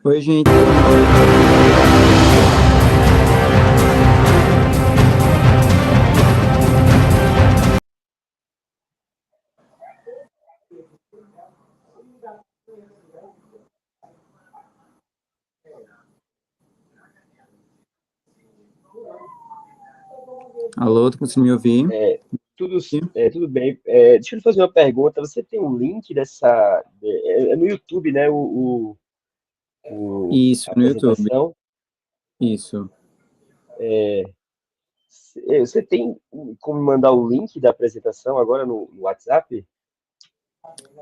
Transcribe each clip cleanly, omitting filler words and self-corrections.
Oi, gente. Alô, tu conseguiu me ouvir? É, tudo, tudo bem. Deixa eu lhe fazer uma pergunta. Você tem um link é no YouTube, né? Isso, A no YouTube. apresentação. Isso. Você tem como mandar o link da apresentação agora no WhatsApp?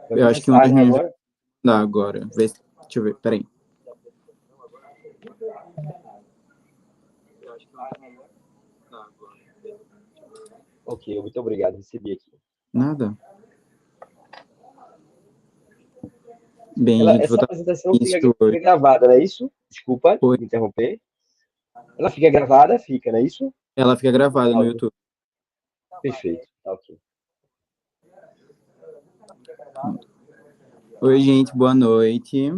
Vai Eu acho que uma começar, das né, meninas vai agora? mandar agora. Deixa eu ver, peraí. Ok, muito obrigado. Recebi aqui. Nada? Bem, gente, vou Essa dar apresentação início hoje. fica gravada, não é isso? Desculpa Oi. me interromper. Ela fica gravada? Fica, não é isso? Ela fica gravada no Ah, YouTube. perfeito. Tá ok. Oi, gente, boa noite.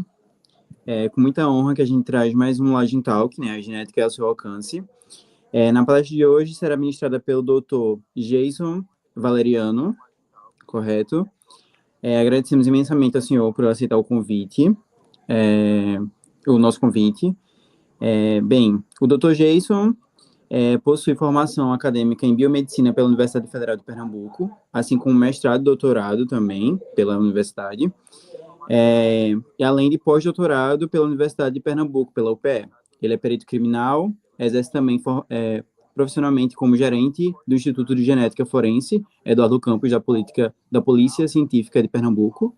É com muita honra que a gente traz mais um Login Talk, né? A genética é ao seu alcance. Na palestra de hoje será ministrada pelo Dr. Jason Valeriano, correto? Agradecemos imensamente ao senhor por aceitar o convite, o nosso convite. Bem, o Dr. Jason possui formação acadêmica em biomedicina pela Universidade Federal de Pernambuco, assim como mestrado e doutorado também pela universidade, e além de pós-doutorado pela Universidade de Pernambuco, pela UPE. Ele é perito criminal, exerce também profissionalmente como gerente do Instituto de Genética Forense, Eduardo Campos, da Polícia Científica de Pernambuco.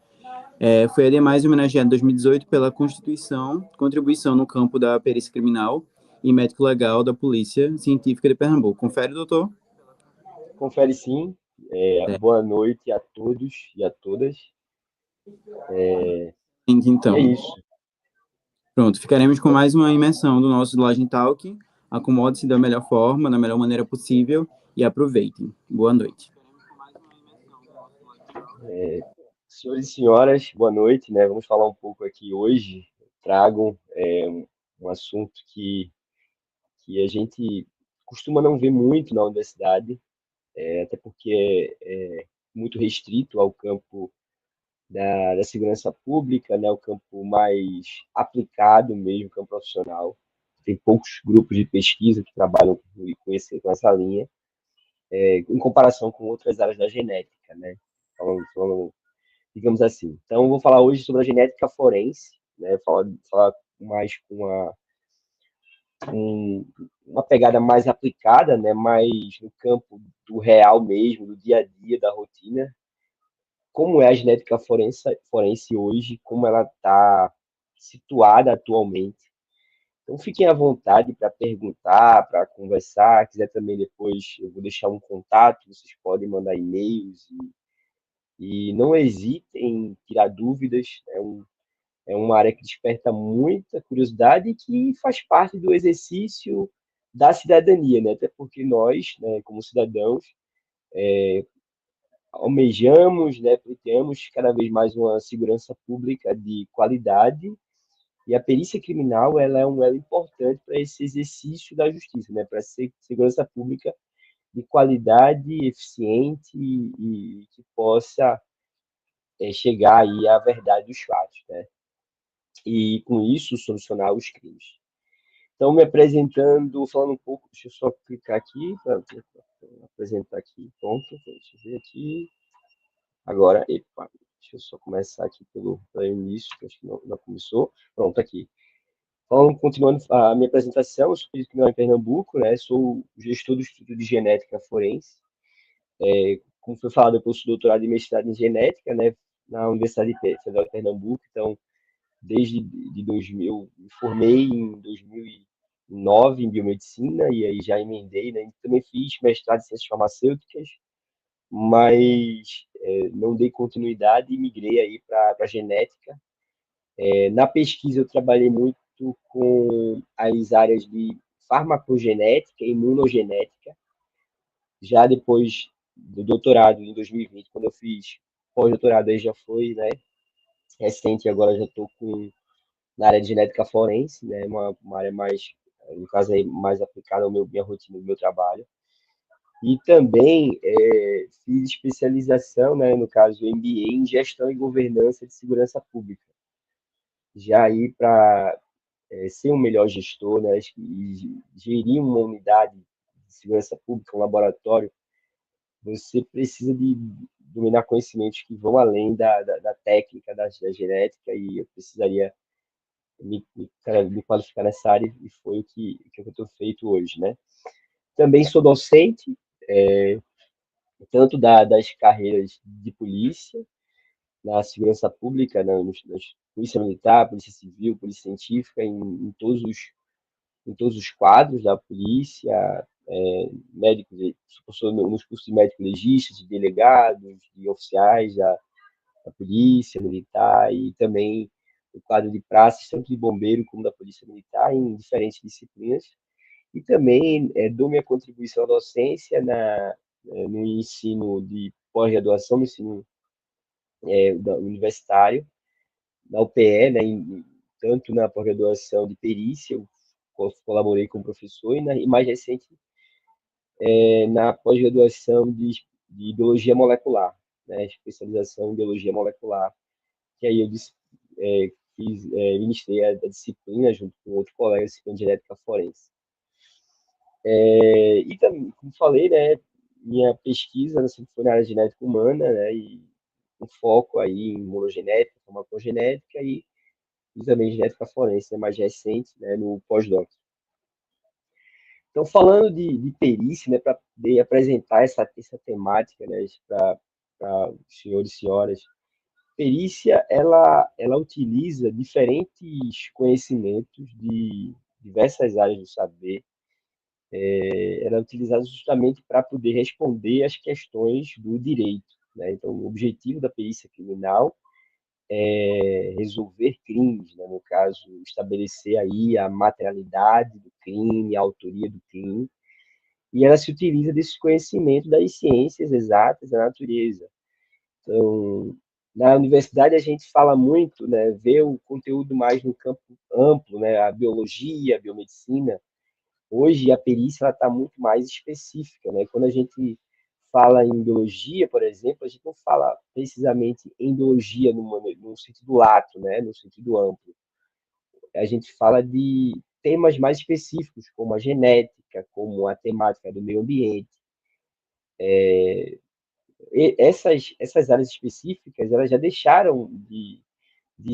Foi, ademais, homenageado em 2018 pela contribuição no campo da perícia criminal e médico legal da Polícia Científica de Pernambuco. Confere, doutor? Confere sim. Boa noite a todos e a todas. E é Então, isso. pronto, ficaremos com mais uma imersão do nosso Lodging Talk. Acomode-se da melhor forma, da melhor maneira possível e aproveitem. Boa noite. Senhores e senhoras, boa noite, né? Vamos falar um pouco aqui hoje. Trago um assunto que a gente costuma não ver muito na universidade, até porque é muito restrito ao campo da segurança pública, né? O campo mais aplicado mesmo, campo profissional. Tem poucos grupos de pesquisa que trabalham com essa linha, em comparação com outras áreas da genética, né? Falando, digamos assim. Então, eu vou falar hoje sobre a genética forense, né? Falar mais uma pegada mais aplicada, né? Mais no campo do real mesmo, do dia a dia, da rotina. Como é a genética forense hoje, como ela está situada atualmente. Então, fiquem à vontade para perguntar, para conversar. Quiser também depois, eu vou deixar um contato, vocês podem mandar e-mails e não hesitem em tirar dúvidas. É uma área que desperta muita curiosidade e que faz parte do exercício da cidadania, né? Até porque nós, né, como cidadãos, almejamos, né, pleiteamos cada vez mais uma segurança pública de qualidade e a perícia criminal ela é um elo importante para esse exercício da justiça, né, para essa segurança pública de qualidade, eficiente e que possa chegar aí à verdade dos fatos, né? E com isso solucionar os crimes. Então, me apresentando, falando um pouco, deixa eu só clicar aqui para apresentar aqui, pronto, deixa eu ver aqui. Agora, epa, deixa eu só começar aqui pelo início, que acho que não começou. Pronto, aqui. Falando, continuando a minha apresentação, eu sou perito criminal em Pernambuco, né? Sou gestor do Instituto de Genética Forense. Como foi falado, eu possuo doutorado e mestrado em genética, né? Na Universidade Federal de Pernambuco. Então, desde 2000, me formei em 2009 em biomedicina e aí já emendei, né? Também fiz mestrado em ciências farmacêuticas, mas não dei continuidade e migrei aí para a genética. Na pesquisa eu trabalhei muito com as áreas de farmacogenética e imunogenética. Já depois do doutorado em 2020, quando eu fiz pós-doutorado, aí já foi, né, recente, agora já estou na área de genética forense, né, uma área mais, no caso aí, mais aplicada ao minha rotina, ao meu trabalho. E também fiz especialização, né, no caso MBA, em gestão e governança de segurança pública. Já aí para ser um melhor gestor, né, e gerir uma unidade de segurança pública, um laboratório, você precisa de dominar conhecimentos que vão além da técnica, da genética, e eu precisaria me qualificar nessa área, e foi o que eu estou feito hoje, né? Também sou docente, tanto das carreiras de polícia, na segurança pública, na polícia militar, polícia civil, polícia científica, em todos os quadros da polícia, médicos, nos cursos de médico-legistas, de delegados, de oficiais da polícia militar, e também o quadro de praças, tanto de bombeiro como da polícia militar, em diferentes disciplinas. E também dou minha contribuição à docência no ensino de pós-graduação, no ensino universitário, na UPE, né, tanto na pós-graduação de perícia, eu colaborei como professor, e mais recente, na pós-graduação de biologia molecular, né, especialização em biologia molecular, que aí eu ministrei a disciplina junto com outro colega, disciplina de genética forense. E também, como falei, né, minha pesquisa sempre foi na área de genética humana, né, e um foco aí em monogenética, farmacogenética e também genética forense, né, mais recente, né, no pós-doc. Então, falando de perícia, né, para poder apresentar essa temática, né, para os senhores e senhoras, perícia, ela utiliza diferentes conhecimentos de diversas áreas do saber. Ela é utilizada justamente para poder responder às questões do direito, né? Então, o objetivo da perícia criminal é resolver crimes, né? No caso, estabelecer aí a materialidade do crime, a autoria do crime, e ela se utiliza desse conhecimento das ciências exatas da natureza. Então, na universidade a gente fala muito, né, vê o conteúdo mais no campo amplo, né, a biologia, a biomedicina. Hoje a perícia está muito mais específica, né? Quando a gente fala em biologia, por exemplo, a gente não fala precisamente em biologia no sentido lato, né? No sentido amplo. A gente fala de temas mais específicos, como a genética, como a temática do meio ambiente. Essas áreas específicas, elas já deixaram de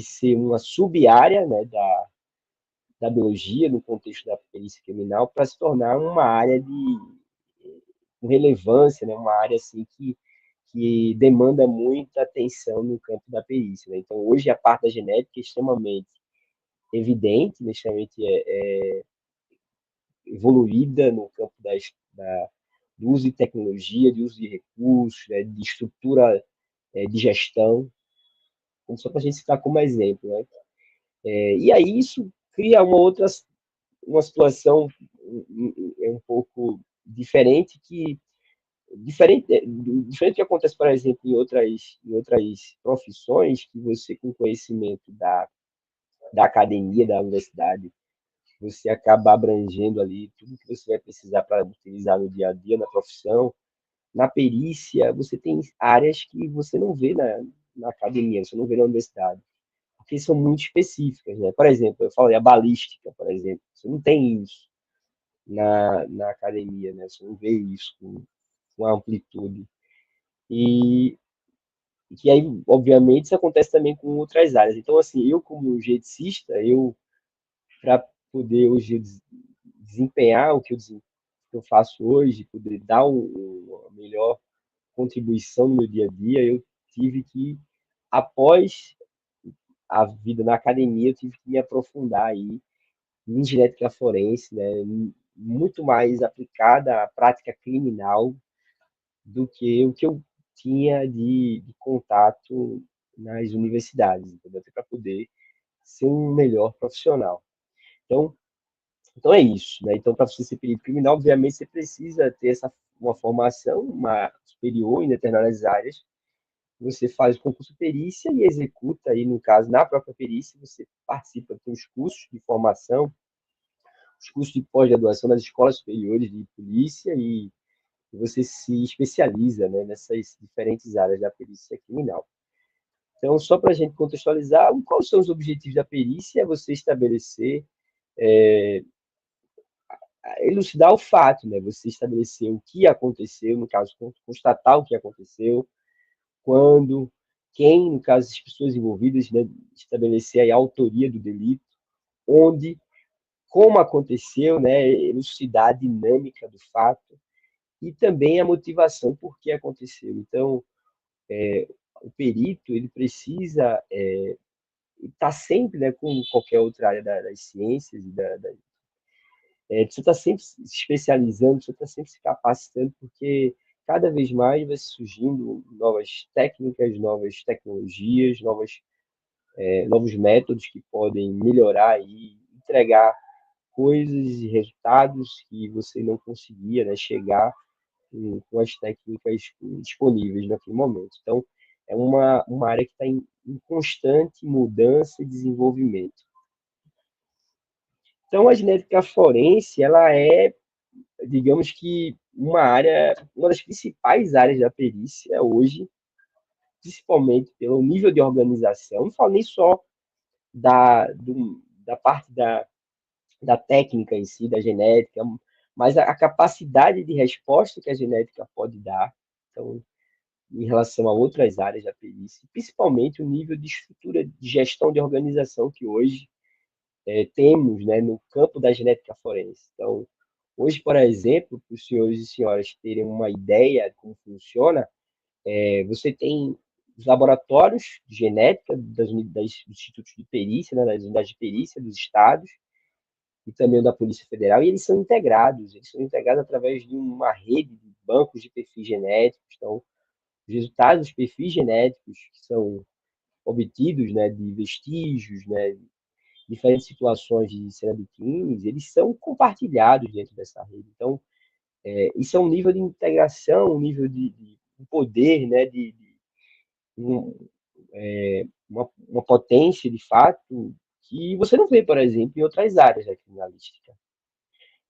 ser uma sub-área, né, da biologia, no contexto da perícia criminal, para se tornar uma área com relevância, né, uma área assim que demanda muita atenção no campo da perícia. Né? Então, hoje, a parte da genética é extremamente evidente, né, extremamente evoluída no campo do uso de tecnologia, de uso de recursos, né, de estrutura de gestão, então, só para a gente citar como exemplo. Né? E aí isso cria uma situação um pouco diferente diferente do que acontece, por exemplo, em outras profissões, que você, com conhecimento da academia, da universidade, você acaba abrangendo ali tudo que você vai precisar para utilizar no dia a dia, na profissão. Na perícia, você tem áreas que você não vê na academia, você não vê na universidade, porque são muito específicas, né? Por exemplo, eu falei a balística, por exemplo, você não tem isso na academia, né? Você não vê isso com amplitude. E que aí, obviamente, isso acontece também com outras áreas. Então, assim, eu como geneticista, para poder hoje desempenhar o que eu faço hoje, poder dar uma melhor contribuição no meu dia a dia, eu tive que, após a vida na academia, eu tive que me aprofundar aí em genética forense, né, muito mais aplicada à prática criminal do que o que eu tinha de contato nas universidades, entendeu? Para poder ser um melhor profissional. Então, então é isso, né? Então, para você ser perito criminal, obviamente, você precisa ter uma formação, uma superior em determinadas áreas, você faz o concurso perícia e executa aí, no caso, na própria perícia, você participa dos cursos de formação, os cursos de pós-graduação nas escolas superiores de polícia e você se especializa, né, nessas diferentes áreas da perícia criminal. Então, só para a gente contextualizar, quais são os objetivos da perícia? É você estabelecer, elucidar o fato, né? Você estabelecer o que aconteceu, no caso, constatar o que aconteceu, quando, quem, no caso, as pessoas envolvidas, né? Estabelecer a autoria do delito, onde, como aconteceu, né? Elucidar a dinâmica do fato e também a motivação por que aconteceu. Então, o perito, ele precisa estar sempre, né, como qualquer outra área das ciências e você está sempre se especializando, você está sempre se capacitando, porque cada vez mais vai surgindo novas técnicas, novas tecnologias, novos métodos que podem melhorar e entregar coisas e resultados que você não conseguia, né, chegar com as técnicas disponíveis naquele momento. Então, é uma área que está em constante mudança e desenvolvimento. Então, a genética forense, ela é, digamos que, uma das principais áreas da perícia hoje, principalmente pelo nível de organização. Não falo nem só da parte da técnica em si, da genética, mas a capacidade de resposta que a genética pode dar. Então, em relação a outras áreas da perícia, principalmente o nível de estrutura de gestão de organização que hoje temos, né, no campo da genética forense. Então, hoje, por exemplo, para os senhores e senhoras terem uma ideia de como funciona, você tem os laboratórios de genética dos institutos de perícia, né, das unidades de perícia dos estados e também da Polícia Federal, e eles são integrados através de uma rede de bancos de perfis genéticos. Então, os resultados dos perfis genéticos que são obtidos, né, de vestígios, né, diferentes situações de cena de crimes, eles são compartilhados dentro dessa rede. Então, isso é um nível de integração, um nível de poder, né, um, uma potência, de fato, que você não vê, por exemplo, em outras áreas da criminalística.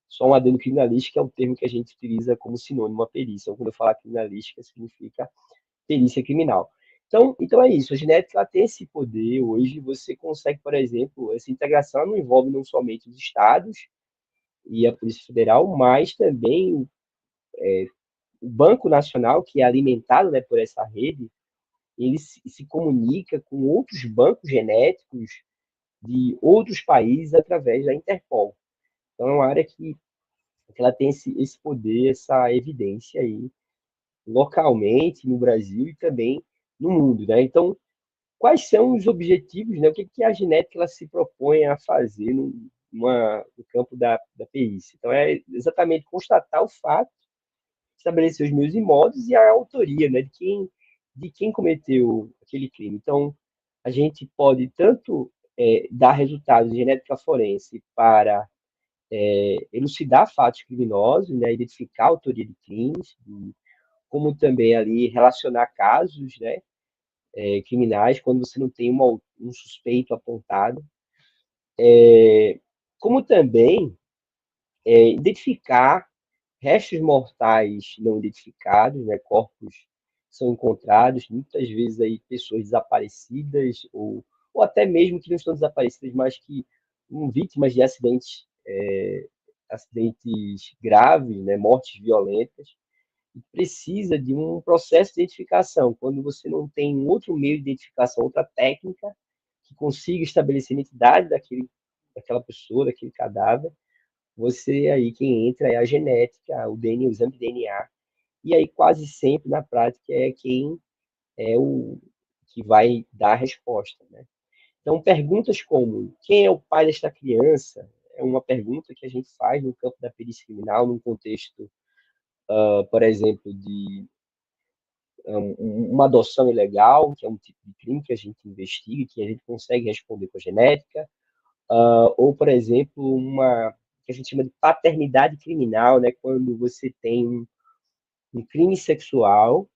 Só um adendo: criminalística é um termo que a gente utiliza como sinônimo a perícia. Então, quando eu falar criminalística, significa perícia criminal. Então é isso, a genética ela tem esse poder. Hoje você consegue, por exemplo, essa integração não envolve não somente os estados e a Polícia Federal, mas também o Banco Nacional, que é alimentado, né, por essa rede, ele se comunica com outros bancos genéticos de outros países através da Interpol. Então é uma área que ela tem esse poder, essa evidência aí, localmente no Brasil e também no mundo, né? Então, quais são os objetivos, né? O que a genética ela se propõe a fazer no campo da perícia? Então, é exatamente constatar o fato, estabelecer os meios e modos e a autoria, né? De quem cometeu aquele crime. Então, a gente pode tanto dar resultados de genética forense para elucidar fatos criminosos, né? Identificar a autoria de crimes, como também ali relacionar casos, né? Criminais, quando você não tem um suspeito apontado, como também identificar restos mortais não identificados, né, corpos são encontrados, muitas vezes aí pessoas desaparecidas, ou até mesmo que não estão desaparecidas, mas que vítimas de acidentes graves, né, mortes violentas, e precisa de um processo de identificação. Quando você não tem um outro meio de identificação, outra técnica que consiga estabelecer a identidade daquela pessoa, daquele cadáver, você aí quem entra é a genética, o DNA, o exame de DNA, e aí quase sempre na prática é quem é o que vai dar a resposta, né? Então, perguntas como quem é o pai desta criança é uma pergunta que a gente faz no campo da perícia criminal, num contexto, por exemplo, de uma adoção ilegal, que é um tipo de crime que a gente investiga, que a gente consegue responder com a genética, ou, por exemplo, uma que a gente chama de paternidade criminal, né, quando você tem um crime sexual,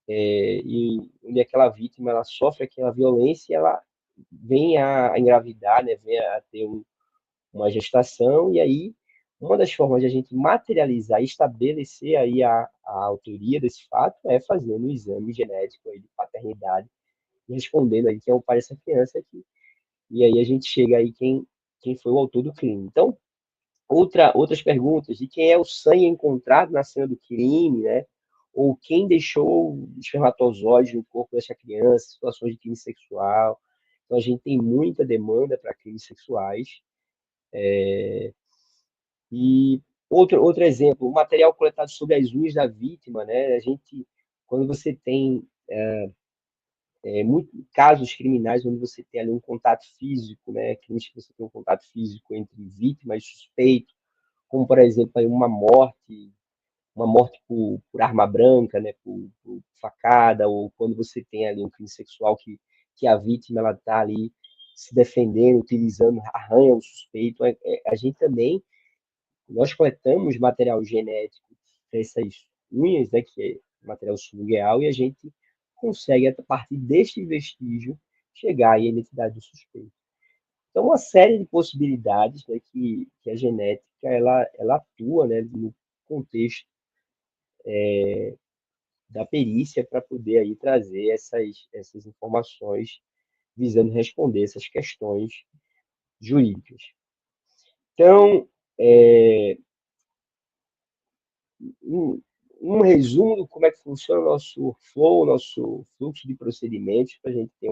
e onde aquela vítima ela sofre aquela violência, ela vem a engravidar, né, vem a ter uma gestação, e aí uma das formas de a gente materializar e estabelecer aí a autoria desse fato é fazendo um exame genético aí de paternidade e respondendo aí quem é o pai dessa criança aqui. E aí a gente chega aí quem foi o autor do crime. Então, outras perguntas, de quem é o sangue encontrado na cena do crime, né? Ou quem deixou espermatozoide no corpo dessa criança, situações de crime sexual. Então, a gente tem muita demanda para crimes sexuais. E outro exemplo, o material coletado sobre as unhas da vítima, né? A gente, quando você tem muito, casos criminais onde você tem ali um contato físico, né? Crimes que você tem um contato físico entre vítima e suspeito, como, por exemplo, aí uma morte por arma branca, né, por facada, ou quando você tem ali um crime sexual que a vítima ela está ali se defendendo, utilizando, arranha o suspeito. A gente também, nós coletamos material genético dessas unhas, né, que é material subgueal, e a gente consegue, a partir deste vestígio, chegar à identidade do suspeito. Então, uma série de possibilidades, né, que a genética ela atua, né, no contexto da perícia para poder aí trazer essas informações visando responder essas questões jurídicas. Então, um, um resumo de como é que funciona o nosso flow, o nosso fluxo de procedimentos, para a gente ter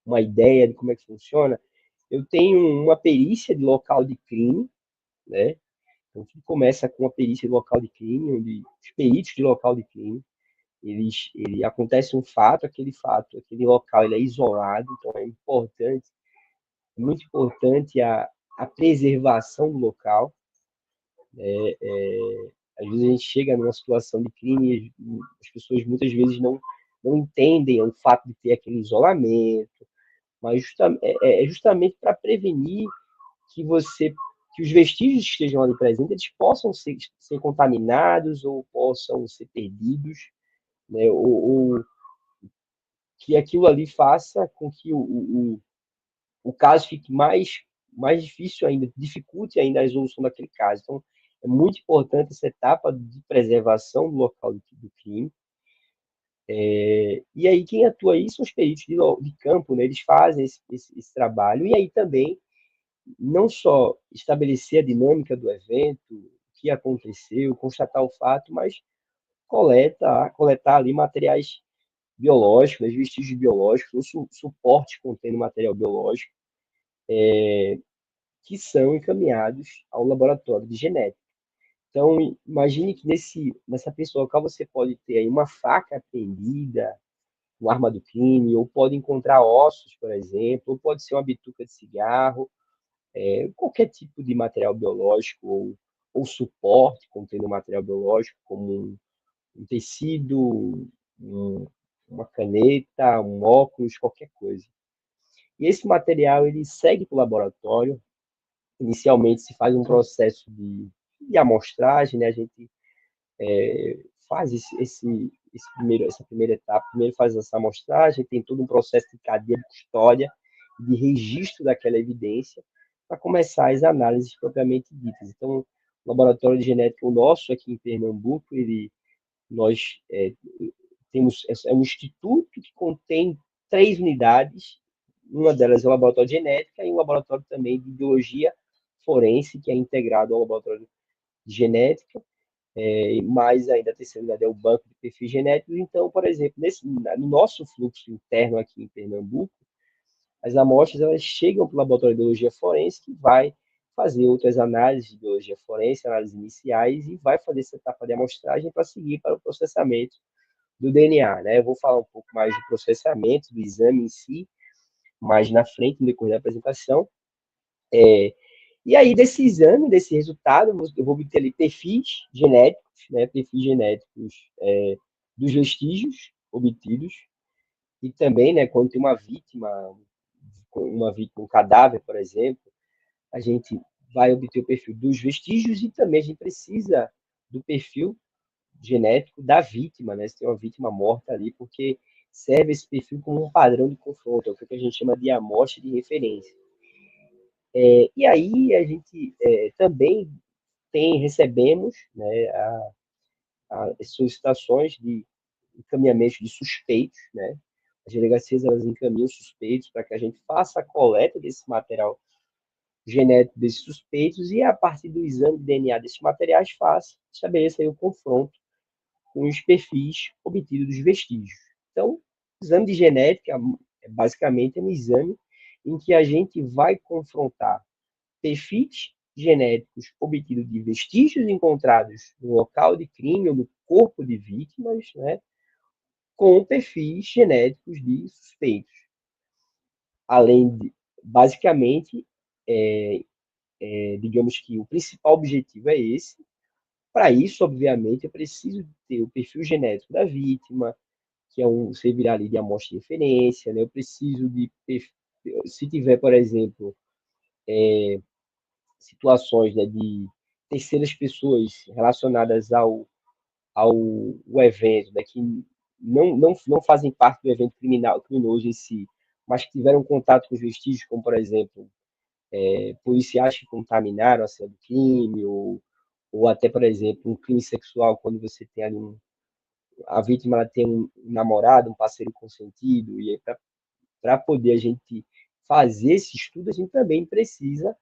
uma ideia de como é que funciona. Eu tenho uma perícia de local de crime, né? Então, tudo começa com a perícia de local de crime, onde os peritos de local de crime, ele acontece um fato, aquele local ele é isolado, então é muito importante a preservação do local. Às vezes a gente chega numa situação de crime e as pessoas muitas vezes não entendem o fato de ter aquele isolamento, mas é justamente para prevenir que você que os vestígios que estejam ali presentes eles possam ser contaminados ou possam ser perdidos, né? Ou que aquilo ali faça com que o caso fique mais difícil ainda, dificulte ainda a resolução daquele caso. Então, é muito importante essa etapa de preservação do local do crime. E aí, quem atua aí são os peritos de campo, né? Eles fazem esse trabalho, e aí também, não só estabelecer a dinâmica do evento, o que aconteceu, constatar o fato, mas coletar ali materiais biológicos, né, vestígios biológicos, ou suporte contendo material biológico, que são encaminhados ao laboratório de genética. Então, imagine que nessa pista local você pode ter aí uma faca apreendida, uma arma do crime, ou pode encontrar ossos, por exemplo, ou pode ser uma bituca de cigarro, qualquer tipo de material biológico ou suporte contendo material biológico, como um tecido, um, uma caneta, um óculos, qualquer coisa. E esse material ele segue para o laboratório. Inicialmente se faz um processo de amostragem, né? A gente faz essa primeira etapa. Primeiro faz essa amostragem, tem todo um processo de cadeia de custódia, de registro daquela evidência, para começar as análises propriamente ditas. Então, o laboratório de genética, o nosso aqui em Pernambuco, nós temos um instituto que contém 3 unidades. Uma delas é o laboratório de genética e um laboratório também de biologia forense, que é integrado ao laboratório de genética, mais ainda a terceira unidade é o banco de perfis genéticos. Então, por exemplo, no nosso fluxo interno aqui em Pernambuco, as amostras elas chegam para o laboratório de biologia forense, que vai fazer outras análises de biologia forense, análises iniciais, e vai fazer essa etapa de amostragem para seguir para o processamento do DNA, né? Eu vou falar um pouco mais do processamento, do exame em si, mais na frente, no decorrer da apresentação. E aí, desse exame, desse resultado, eu vou obter ali perfis genéticos, né? Perfis genéticos dos vestígios obtidos, e também, né, quando tem uma vítima, um cadáver, por exemplo, a gente vai obter o perfil dos vestígios e também a gente precisa do perfil genético da vítima, né? Se tem uma vítima morta ali, porque serve esse perfil como um padrão de confronto, é o que a gente chama de amostra de referência. E aí a gente também recebemos, né, as solicitações de encaminhamento de suspeitos, né? As delegacias elas encaminham suspeitos para que a gente faça a coleta desse material genético desses suspeitos e, a partir do exame de DNA desses materiais, estabeleça aí o confronto com os perfis obtidos dos vestígios. Então, o exame de genética, basicamente, é um exame em que a gente vai confrontar perfis genéticos obtidos de vestígios encontrados no local de crime ou no corpo de vítimas, né, com perfis genéticos de suspeitos. Além de, basicamente, digamos que o principal objetivo é esse. Para isso, obviamente, eu preciso ter o perfil genético da vítima, que é servirá ali de amostra de referência, né? Eu preciso de, se tiver, por exemplo, situações, né, de terceiras pessoas relacionadas ao evento, né, que não fazem parte do evento criminoso em si, mas que tiveram contato com os vestígios, como, por exemplo, policiais que contaminaram a cena do crime, ou até, por exemplo, um crime sexual, quando você tem ali a vítima ela tem um namorado, um parceiro consentido, e para poder a gente fazer esse estudo, a gente também precisa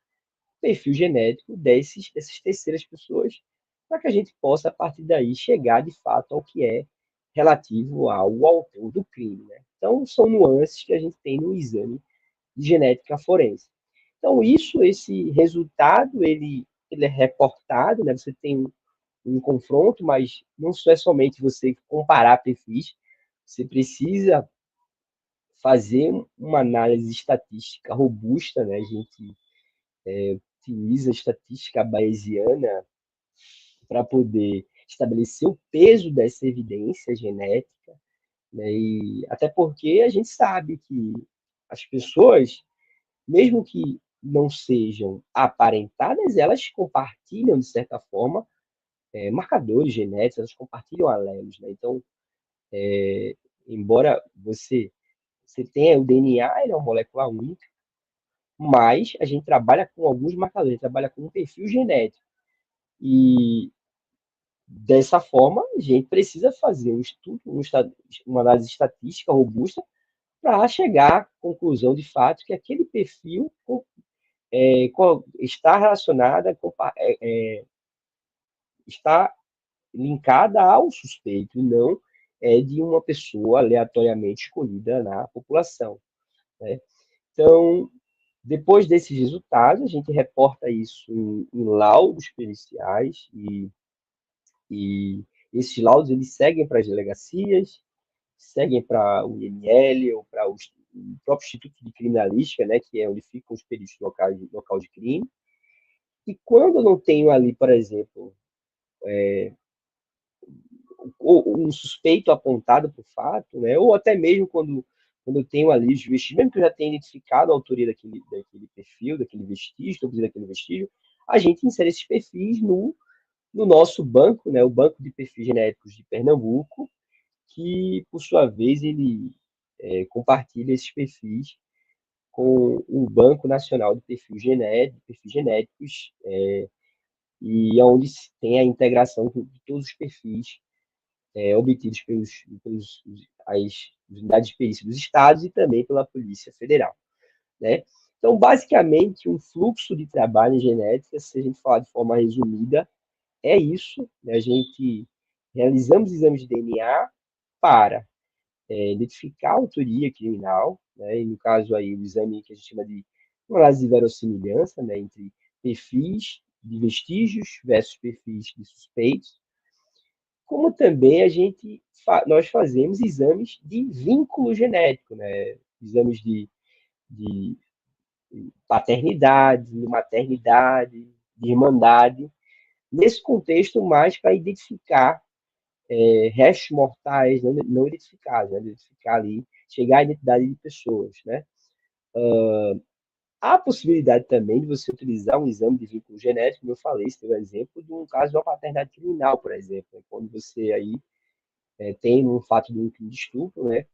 perfil genético dessas terceiras pessoas, para que a gente possa, a partir daí, chegar de fato ao que é relativo ao autor do crime. Né? Então, são nuances que a gente tem no exame de genética forense. Então, esse resultado, ele é reportado, né? Você tem um confronto, mas não é somente você comparar perfis, você precisa fazer uma análise estatística robusta, né? A gente utiliza a estatística bayesiana para poder estabelecer o peso dessa evidência genética, né? E até porque a gente sabe que as pessoas, mesmo que não sejam aparentadas, elas compartilham, de certa forma, marcadores genéticos, elas compartilham alelos, né? Então, embora você tenha o DNA, ele é uma molécula única, mas a gente trabalha com alguns marcadores, a gente trabalha com um perfil genético. E dessa forma, a gente precisa fazer um estudo, uma análise estatística robusta para chegar à conclusão de fato que aquele perfil está relacionada, está linkada ao suspeito, e não de uma pessoa aleatoriamente escolhida na população. Né? Então, depois desses resultados, a gente reporta isso em laudos periciais e esses laudos eles seguem para as delegacias, seguem para o IML ou para o próprio Instituto de Criminalística, né, que é onde ficam os peritos local de crime. E quando eu não tenho ali, por exemplo, um suspeito apontado por fato, né, ou até mesmo quando eu tenho ali os vestígios, mesmo que eu já tenha identificado a autoria daquele perfil, daquele vestígio, daquele vestígio, a gente insere esses perfis no nosso banco, né, o Banco de Perfis Genéticos de Pernambuco, que, por sua vez, ele compartilha esses perfis com o Banco Nacional de Perfis Genéticos, e é onde tem a integração de todos os perfis obtidos pelos as unidades de perícia dos estados e também pela Polícia Federal. Né? Então, basicamente, um fluxo de trabalho em genética, se a gente falar de forma resumida, é isso. Né? A gente realizamos exames de DNA para identificar a autoria criminal, né? E no caso aí, o exame que a gente chama de análise de verossimilhança, né? Entre perfis de vestígios versus perfis de suspeitos, como também nós fazemos exames de vínculo genético, né? Exames de paternidade, de maternidade, de irmandade, nesse contexto mais para identificar restos mortais não identificados, né? Identificar ali, chegar à identidade de pessoas, né? Há a possibilidade também de você utilizar um exame de vínculo genético, como eu falei, esse é o exemplo de um caso de uma paternidade criminal, por exemplo, né? Quando você aí tem um fato de um crime de estupro, né?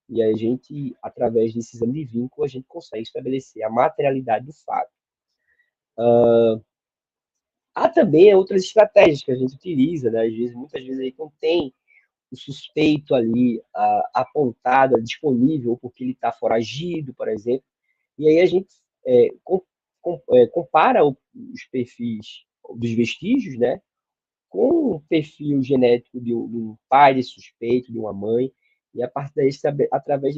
E aí a gente, através desse exame de vínculo, a gente consegue estabelecer a materialidade do fato. Há também outras estratégias que a gente utiliza, né? Às vezes, muitas vezes aí não tem o suspeito ali apontado, disponível, porque ele está foragido, por exemplo. E aí a gente compara os perfis dos vestígios, né, com o perfil genético de um pai de suspeito, de uma mãe, e a partir daí, através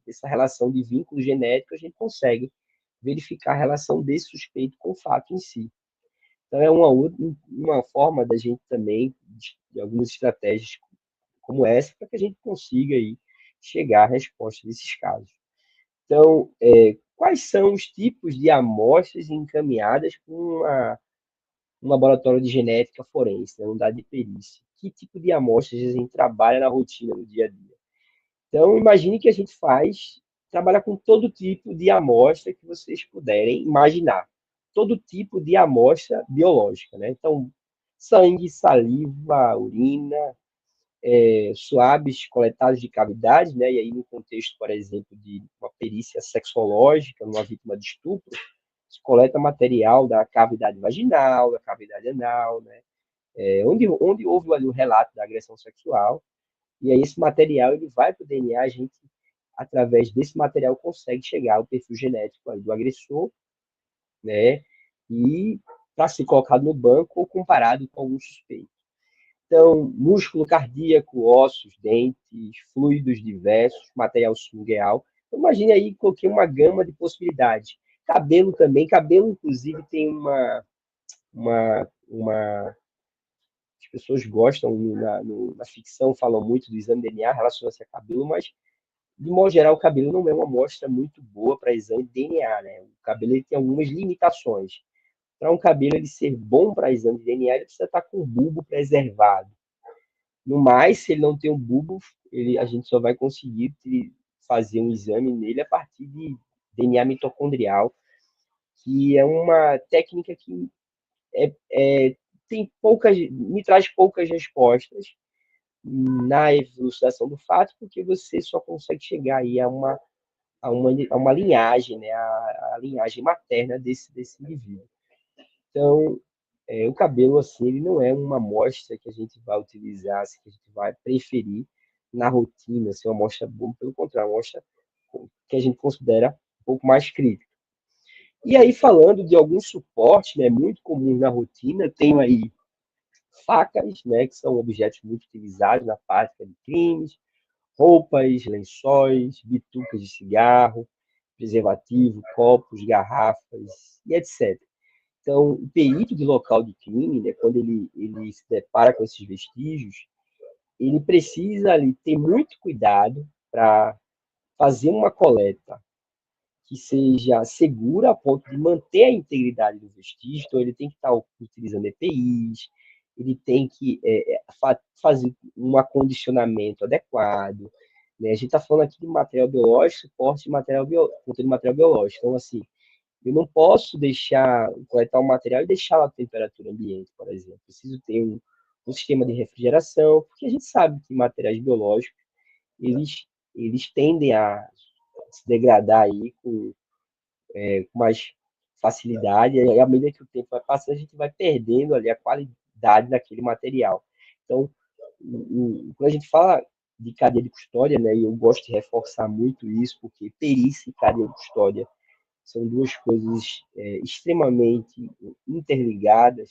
dessa relação de vínculo genético, a gente consegue verificar a relação desse suspeito com o fato em si. Então, é uma forma da gente também, de algumas estratégias como essa, para que a gente consiga aí chegar à resposta desses casos. Então, quais são os tipos de amostras encaminhadas para um laboratório de genética forense, né, unidade de perícia? Que tipo de amostras a gente trabalha na rotina, no dia a dia? Então, imagine que a gente trabalha com todo tipo de amostra que vocês puderem imaginar. Todo tipo de amostra biológica, né? Então, sangue, saliva, urina, suaves coletados de cavidades, né? E aí no contexto, por exemplo, de uma perícia sexológica numa vítima de estupro, se coleta material da cavidade vaginal, da cavidade anal, né? Onde houve ali o relato da agressão sexual, e aí esse material ele vai para o DNA, a gente, através desse material, consegue chegar ao perfil genético aí do agressor, né? E para ser colocado no banco ou comparado com algum suspeito. Então, músculo cardíaco, ossos, dentes, fluidos diversos, material sanguíneo. Então, imagine aí, coloquei uma gama de possibilidades. Cabelo também, cabelo, inclusive, tem uma as pessoas gostam, na ficção, falam muito do exame de DNA relacionado a cabelo, mas, de modo geral, o cabelo não é uma amostra muito boa para exame de DNA, né? O cabelo ele tem algumas limitações. Para um cabelo ele ser bom para exame de DNA, ele precisa estar com o bulbo preservado. No mais, se ele não tem um bulbo, a gente só vai conseguir fazer um exame nele a partir de DNA mitocondrial, que é uma técnica que me traz poucas respostas na elucidação do fato, porque você só consegue chegar aí a uma linhagem, né, a linhagem materna desse indivíduo. Então, o cabelo, assim, ele não é uma amostra que a gente vai utilizar, assim, que a gente vai preferir na rotina, assim, uma amostra boa, pelo contrário, uma amostra que a gente considera um pouco mais crítica. E aí, falando de alguns suportes, né, muito comuns na rotina, tenho aí facas, né, que são objetos muito utilizados na prática de crimes, roupas, lençóis, bitucas de cigarro, preservativo, copos, garrafas e etc. Então, o perito de local de crime, né, quando ele se depara com esses vestígios, ele precisa ali ter muito cuidado para fazer uma coleta que seja segura a ponto de manter a integridade do vestígio. Então, ele tem que estar utilizando EPIs, ele tem que fazer um acondicionamento adequado. Né? A gente está falando aqui de material biológico, suporte de conteúdo de material biológico. Então, assim, eu não posso coletar um material e deixá-lo à temperatura ambiente, por exemplo. Preciso ter um sistema de refrigeração, porque a gente sabe que materiais biológicos, eles tendem a se degradar aí com mais facilidade, e à medida que o tempo vai passando, a gente vai perdendo ali a qualidade daquele material. Então, quando a gente fala de cadeia de custódia, né, e eu gosto de reforçar muito isso, porque perícia e cadeia de custódia são duas coisas extremamente interligadas.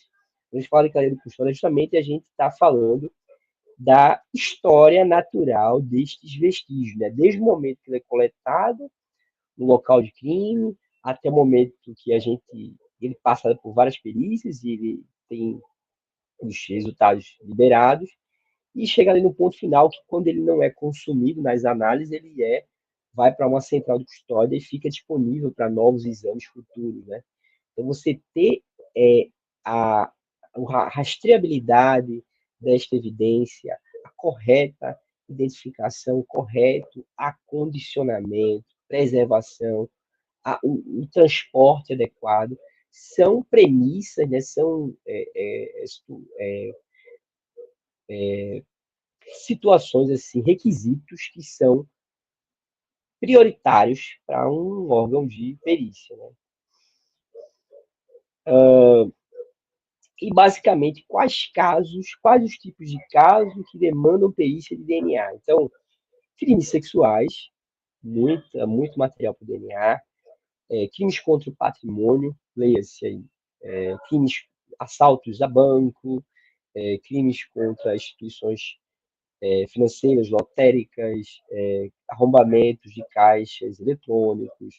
Quando a gente fala de cadeia de custódia, justamente a gente está falando da história natural destes vestígios, né? Desde o momento que ele é coletado no local de crime, até o momento que ele passa por várias perícias e ele tem os resultados liberados, e chega ali no ponto final que, quando ele não é consumido nas análises, vai para uma central de custódia e fica disponível para novos exames futuros, né? Então, você ter é, a, a rastreabilidade desta evidência, a correta identificação, correto acondicionamento, preservação, o transporte adequado, são premissas, né, são situações, assim, requisitos que são prioritários para um órgão de perícia, né? E, basicamente, quais os tipos de casos que demandam perícia de DNA? Então, crimes sexuais, muito material para o DNA, crimes contra o patrimônio, leia-se aí, crimes, assaltos a banco, crimes contra instituições financeiras, lotéricas, arrombamentos de caixas eletrônicos,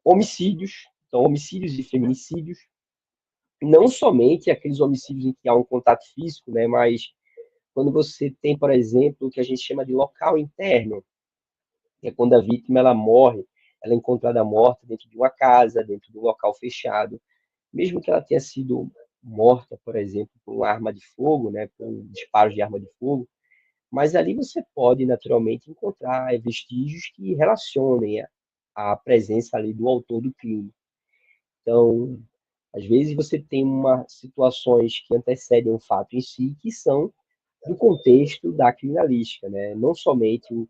homicídios, então homicídios e feminicídios, não somente aqueles homicídios em que há um contato físico, né, mas quando você tem, por exemplo, o que a gente chama de local interno, que é quando a vítima ela morre, ela é encontrada morta dentro de uma casa, dentro de um local fechado, mesmo que ela tenha sido morta, por exemplo, por uma arma de fogo, né, por um disparo de arma de fogo, mas ali você pode naturalmente encontrar vestígios que relacionem a presença ali do autor do crime. Então, às vezes você tem situações que antecedem o fato em si, que são do contexto da criminalística, né? Não somente o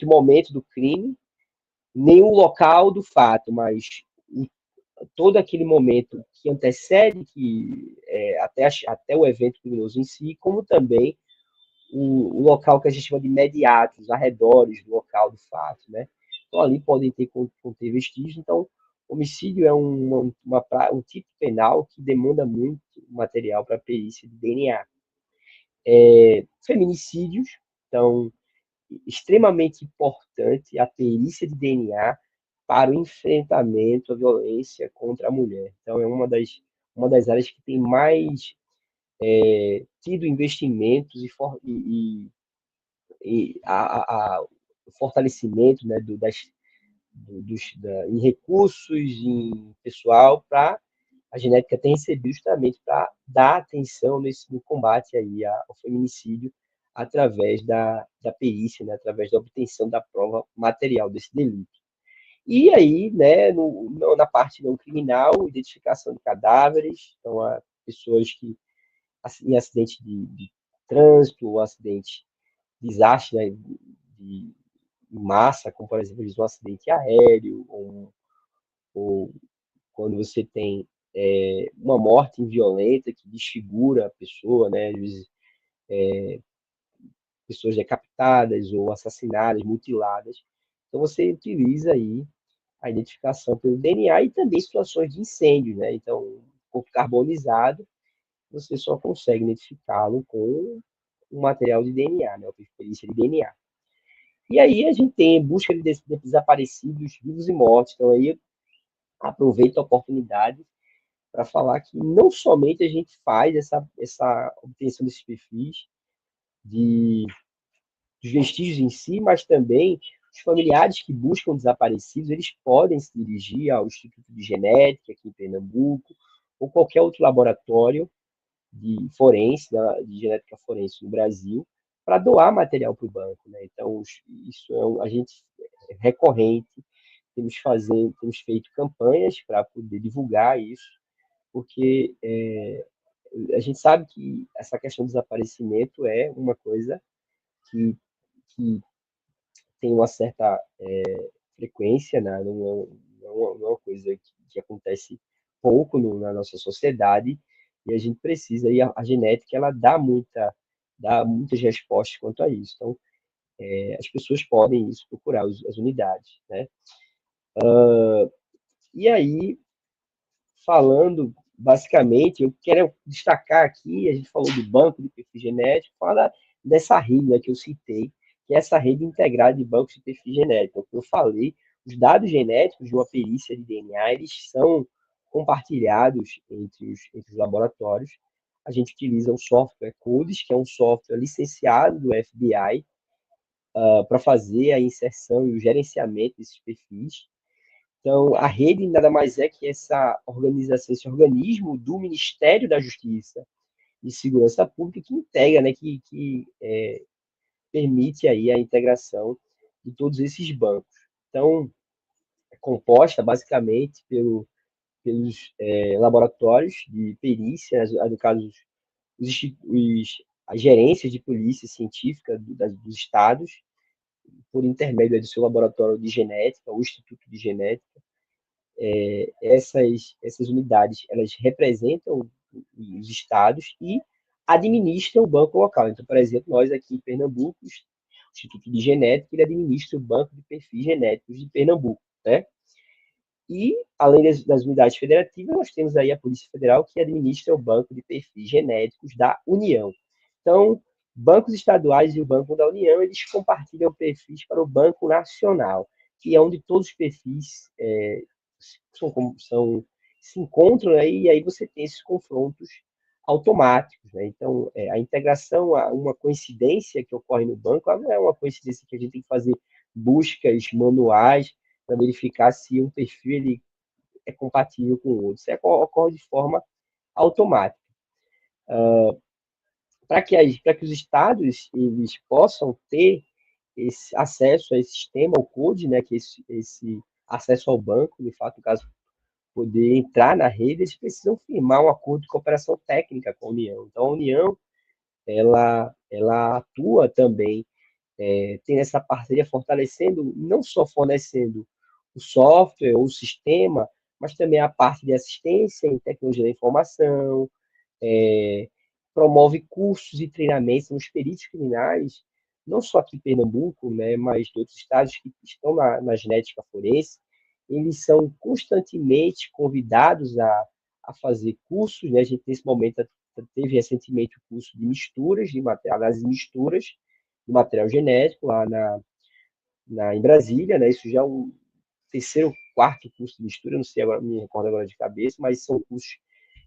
momento do crime, nem o local do fato, mas todo aquele momento que antecede até o evento criminoso em si, como também o local que a gente chama de mediatos, arredores do local do fato, né? Então, ali podem conter vestígios. Então, homicídio é um tipo penal que demanda muito material para perícia de DNA. Feminicídios, então, extremamente importante a perícia de DNA para o enfrentamento à violência contra a mulher. Então, é uma das áreas que tem mais tido investimentos o fortalecimento, né, em recursos, em pessoal, para a genética tem recebido justamente para dar atenção no combate aí ao feminicídio através da perícia, né, através da obtenção da prova material desse delito. E aí, né, na parte não criminal, identificação de cadáveres, então, há pessoas que, em acidente de trânsito, ou acidente, desastre, né, de massa, como, por exemplo, um acidente aéreo, ou quando você tem uma morte violenta que desfigura a pessoa, né, às vezes pessoas decapitadas ou assassinadas, mutiladas. Então, você utiliza aí a identificação pelo DNA e também situações de incêndio, né? Então, corpo carbonizado, você só consegue identificá-lo com um material de DNA, né? A perícia de DNA. E aí a gente tem busca de desaparecidos, vivos e mortos. Então, aí aproveito a oportunidade para falar que não somente a gente faz essa obtenção desses perfis de, dos vestígios em si, mas também os familiares que buscam desaparecidos, eles podem se dirigir ao Instituto de Genética, aqui em Pernambuco, ou qualquer outro laboratório de forense, de genética forense no Brasil, para doar material para o banco, né? Então, isso a gente é recorrente, temos feito campanhas para poder divulgar isso, porque a gente sabe que essa questão do desaparecimento é uma coisa que, que tem uma certa frequência, né? Não é uma coisa que acontece pouco na nossa sociedade, e a gente precisa, e a genética ela dá muitas respostas quanto a isso. Então, as pessoas podem isso, procurar as unidades, né? E aí, falando basicamente, eu quero destacar aqui, a gente falou do banco de perfil genético, fala dessa rede, né, que eu citei, que é essa rede integrada de bancos de perfil genético. Como eu falei, os dados genéticos de uma perícia de DNA, eles são compartilhados entre os laboratórios. A gente utiliza o software CODES, que é um software licenciado do FBI, para fazer a inserção e o gerenciamento desses perfis. Então, a rede nada mais é que essa organização, esse organismo do Ministério da Justiça e Segurança Pública que integra, né, que permite aí a integração de todos esses bancos. Então, é composta basicamente pelos laboratórios de perícia, no caso, as gerências de polícia científica dos estados, por intermédio do seu laboratório de genética, o Instituto de Genética. Essas unidades, elas representam os estados e administram o banco local. Então, por exemplo, nós aqui em Pernambuco, o Instituto de Genética, ele administra o banco de perfis genéticos de Pernambuco, né? E, além das unidades federativas, nós temos aí a Polícia Federal, que administra o banco de perfis genéticos da União. Então, bancos estaduais e o Banco da União, eles compartilham perfis para o Banco Nacional, que é onde todos os perfis se encontram, né, e aí você tem esses confrontos automáticos. Né? Então, a integração, uma coincidência que ocorre no banco, ela não é uma coincidência que a gente tem que fazer buscas manuais para verificar se um perfil ele é compatível com o outro. Isso ocorre de forma automática. Para que os estados eles possam ter esse acesso a esse sistema, o CODE, né, que é esse acesso ao banco, de fato, no caso, poder entrar na rede, eles precisam firmar um acordo de cooperação técnica com a União. Então, a União, ela atua também, tem essa parceria fortalecendo, não só fornecendo o software ou o sistema, mas também a parte de assistência em tecnologia da informação, promove cursos e treinamentos nos peritos criminais, não só aqui em Pernambuco, né, mas de outros estados que estão na genética forense, eles são constantemente convidados a fazer cursos, né? A gente, nesse momento, teve recentemente o curso de misturas de material, das misturas de material genético lá em Brasília, né? Isso já é um terceiro, quarto curso de mistura, não sei agora, me recordo agora de cabeça, mas são cursos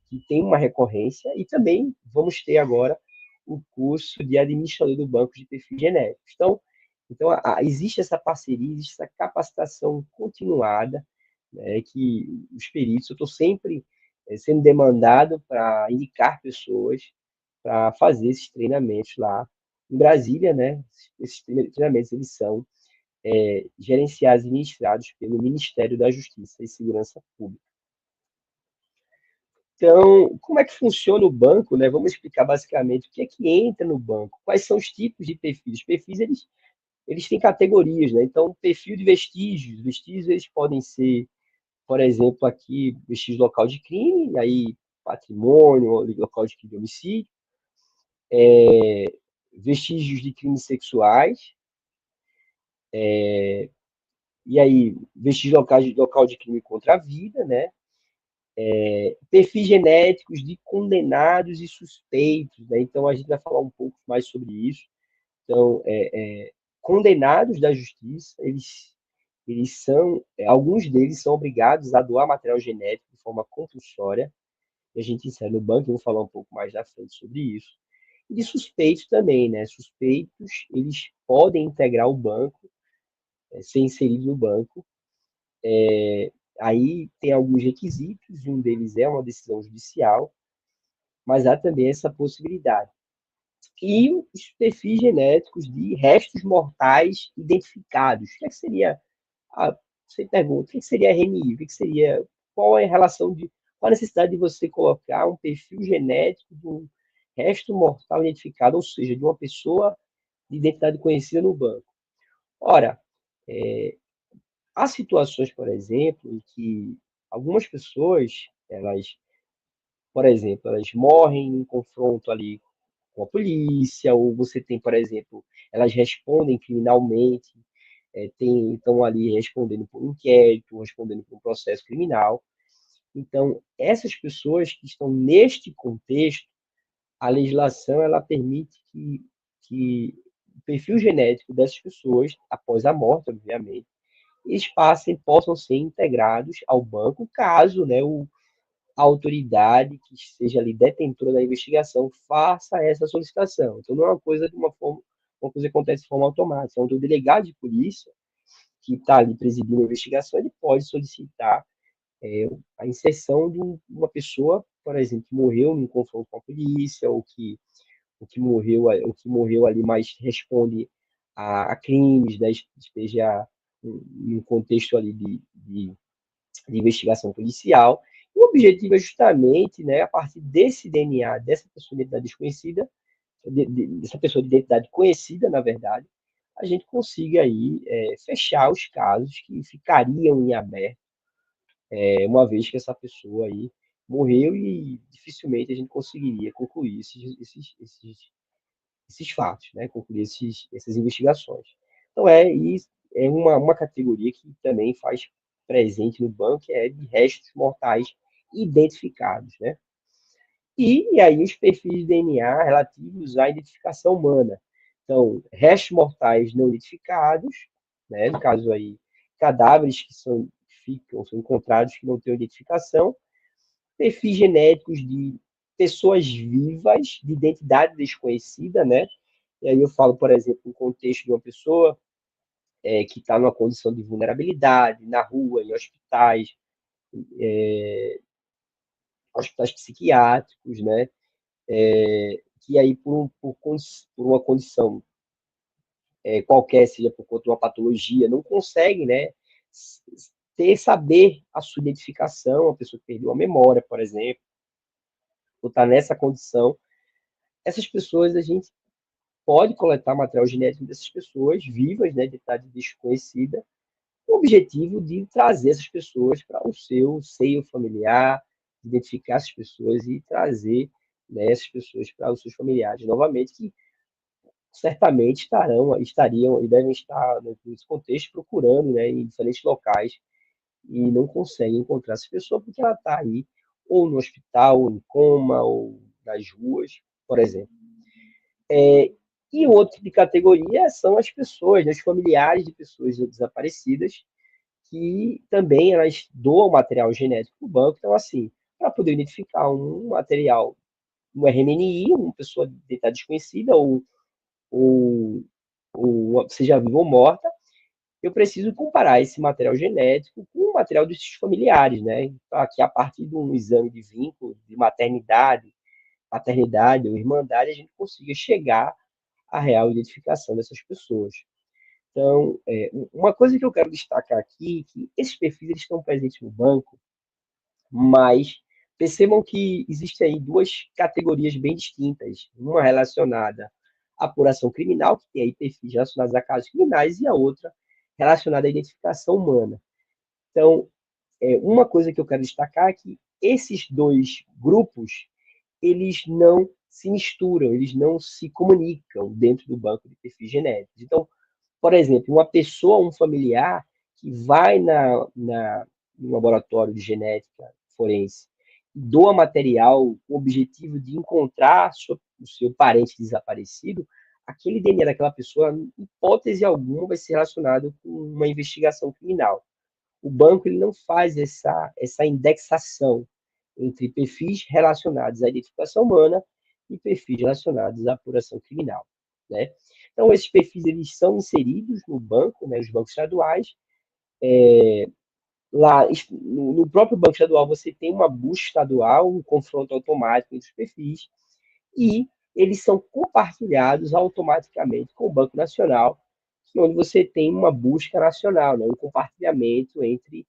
que têm uma recorrência, e também vamos ter agora o curso de administrador do banco de perfis genéticos. Então existe essa parceria, existe essa capacitação continuada, né, que os peritos, eu estou sempre sendo demandado para indicar pessoas para fazer esses treinamentos lá em Brasília, né? Esses treinamentos eles são gerenciados e ministrados pelo Ministério da Justiça e Segurança Pública. Então, como é que funciona o banco, né? Vamos explicar basicamente o que é que entra no banco, quais são os tipos de perfis. Os perfis, eles têm categorias, né? Então, perfil de vestígios. Vestígios, eles podem ser, por exemplo, aqui, vestígio local de crime, aí patrimônio, local de crime de homicídio, vestígios de crimes sexuais, e aí, vestígios local de crime contra a vida, né? Perfis genéticos de condenados e suspeitos, né? Então, a gente vai falar um pouco mais sobre isso. Então, condenados da justiça, eles são, alguns deles são obrigados a doar material genético de forma compulsória, e a gente insere no banco, eu vou falar um pouco mais da frente sobre isso. E de suspeitos também, né? Suspeitos, eles podem integrar o banco, ser inseridos no banco. Aí tem alguns requisitos, e um deles é uma decisão judicial, mas há também essa possibilidade. E os perfis genéticos de restos mortais identificados. O que seria? Você pergunta, o que seria RNI? O que seria? Qual é a relação de. Qual a necessidade de você colocar um perfil genético de um resto mortal identificado, ou seja, de uma pessoa de identidade conhecida no banco? Ora, há situações, por exemplo, em que algumas pessoas, por exemplo, elas morrem em confronto ali com a polícia, ou você tem, por exemplo, elas respondem criminalmente, estão ali respondendo por um inquérito, respondendo por um processo criminal. Então, essas pessoas que estão neste contexto, a legislação ela permite que o perfil genético dessas pessoas, após a morte, obviamente, eles possam ser integrados ao banco, caso, né, a autoridade que seja ali detentora da investigação faça essa solicitação. Então, não é uma coisa uma coisa que acontece de forma automática. Então, o delegado de polícia que está ali presidindo a investigação, ele pode solicitar a inserção de uma pessoa, por exemplo, que morreu num confronto com a polícia, ou que morreu ali, mas responde a crimes, né, esteja num contexto ali de investigação policial. E o objetivo é justamente, né, a partir desse DNA, dessa pessoa de identidade desconhecida, dessa pessoa de identidade conhecida, na verdade, a gente consiga aí fechar os casos que ficariam em aberto, uma vez que essa pessoa aí morreu e dificilmente a gente conseguiria concluir esses fatos, né? Concluir essas investigações. Então, é uma categoria que também faz presente no banco, que é de restos mortais identificados, né? E aí os perfis de DNA relativos à identificação humana. Então, restos mortais não identificados, né? No caso aí, cadáveres que são encontrados que não têm identificação, perfis genéticos de pessoas vivas, de identidade desconhecida, né? E aí eu falo, por exemplo, no contexto de uma pessoa que está numa condição de vulnerabilidade, na rua, em hospitais psiquiátricos, né? Que aí por uma condição qualquer, seja por conta de uma patologia, não consegue, né? Saber a sua identificação, a pessoa que perdeu a memória, por exemplo, ou está nessa condição, essas pessoas a gente pode coletar material genético dessas pessoas vivas, né, de idade desconhecida, com o objetivo de trazer essas pessoas para o seu seio familiar, identificar essas pessoas e trazer, né, essas pessoas para os seus familiares novamente, que certamente estariam e devem estar nesse contexto procurando, né, em diferentes locais e não conseguem encontrar essa pessoa porque ela está aí ou no hospital, ou em coma, ou nas ruas, por exemplo. E outro tipo de categoria são as pessoas, né, os familiares de pessoas desaparecidas, que também elas doam material genético para o banco. Então, assim, para poder identificar um material, um RNI, uma pessoa de identidade desconhecida, ou, ou seja viva ou morta, eu preciso comparar esse material genético com o material desses familiares, né? Aqui, a partir de um exame de vínculo, de maternidade, paternidade ou irmandade, a gente consiga chegar à real identificação dessas pessoas. Então, uma coisa que eu quero destacar aqui, que esses perfis eles estão presentes no banco, mas percebam que existem aí duas categorias bem distintas, uma relacionada à apuração criminal, que tem aí perfis relacionados a casos criminais, e a outra relacionada à identificação humana. Então, uma coisa que eu quero destacar é que esses dois grupos, eles não se misturam, eles não se comunicam dentro do banco de perfis genéticos. Então, por exemplo, uma pessoa, um familiar, que vai no laboratório de genética forense, doa material com o objetivo de encontrar o seu parente desaparecido, aquele DNA daquela pessoa, em hipótese alguma, vai ser relacionado com uma investigação criminal. O banco ele não faz essa indexação entre perfis relacionados à identificação humana e perfis relacionados à apuração criminal, né? Então, esses perfis eles são inseridos no banco, né, os bancos estaduais. Lá, no próprio banco estadual, você tem uma busca estadual, um confronto automático entre os perfis, e eles são compartilhados automaticamente com o Banco Nacional, onde você tem uma busca nacional, né, um compartilhamento entre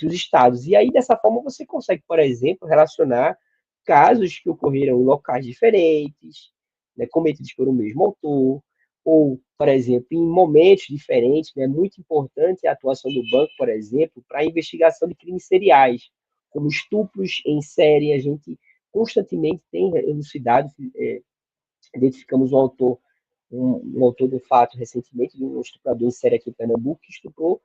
os estados. E aí, dessa forma, você consegue, por exemplo, relacionar casos que ocorreram em locais diferentes, né, cometidos por um mesmo autor, ou, por exemplo, em momentos diferentes. Né, muito importante a atuação do banco, por exemplo, para a investigação de crimes seriais, como estupros em série. A gente constantemente tem elucidado, identificamos um autor do fato recentemente, de um estuprador em série aqui em Pernambuco, que estuprou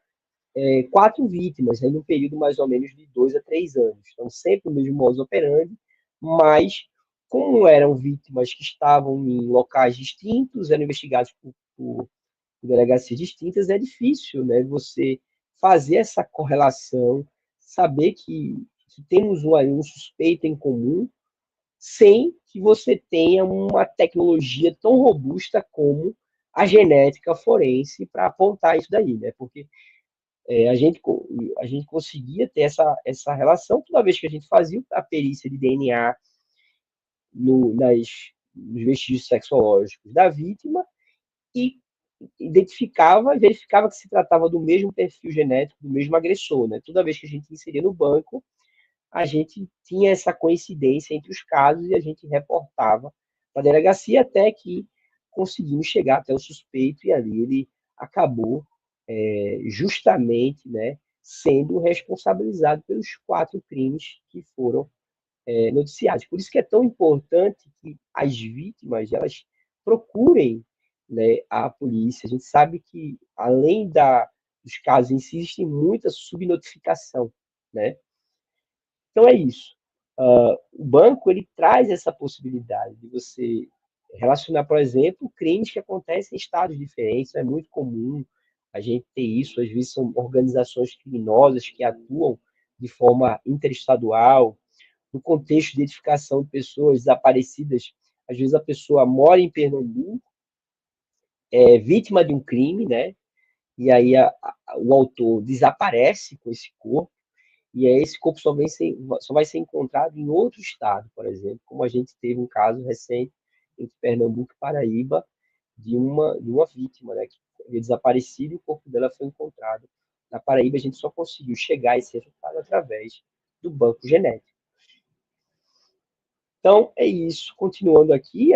4 vítimas, né, num período mais ou menos de 2 a 3 anos. Então, sempre o mesmo modus operandi, mas como eram vítimas que estavam em locais distintos, eram investigados por delegacias distintas, é difícil, né, você fazer essa correlação, saber que temos um suspeito em comum, sem que você tenha uma tecnologia tão robusta como a genética forense para apontar isso daí, né? Porque a gente conseguia ter essa relação toda vez que a gente fazia a perícia de DNA nos vestígios sexológicos da vítima e verificava que se tratava do mesmo perfil genético, do mesmo agressor, né? Toda vez que a gente inseria no banco, a gente tinha essa coincidência entre os casos e a gente reportava para a delegacia até que conseguimos chegar até o suspeito e ali ele acabou justamente, né, sendo responsabilizado pelos 4 crimes que foram noticiados. Por isso que é tão importante que as vítimas elas procurem, né, a polícia. A gente sabe que além dos casos em si, existe muita subnotificação, né? Então é isso. O banco ele traz essa possibilidade de você relacionar, por exemplo, crimes que acontecem em estados diferentes. É muito comum a gente ter isso. Às vezes são organizações criminosas que atuam de forma interestadual, no contexto de identificação de pessoas desaparecidas. Às vezes a pessoa mora em Pernambuco, é vítima de um crime, né? E aí o autor desaparece com esse corpo e aí esse corpo só vai ser encontrado em outro estado, por exemplo, como a gente teve um caso recente entre Pernambuco e Paraíba de uma vítima, né, que havia desaparecido e o corpo dela foi encontrado. Na Paraíba, a gente só conseguiu chegar a esse resultado através do banco genético. Então, é isso. Continuando aqui,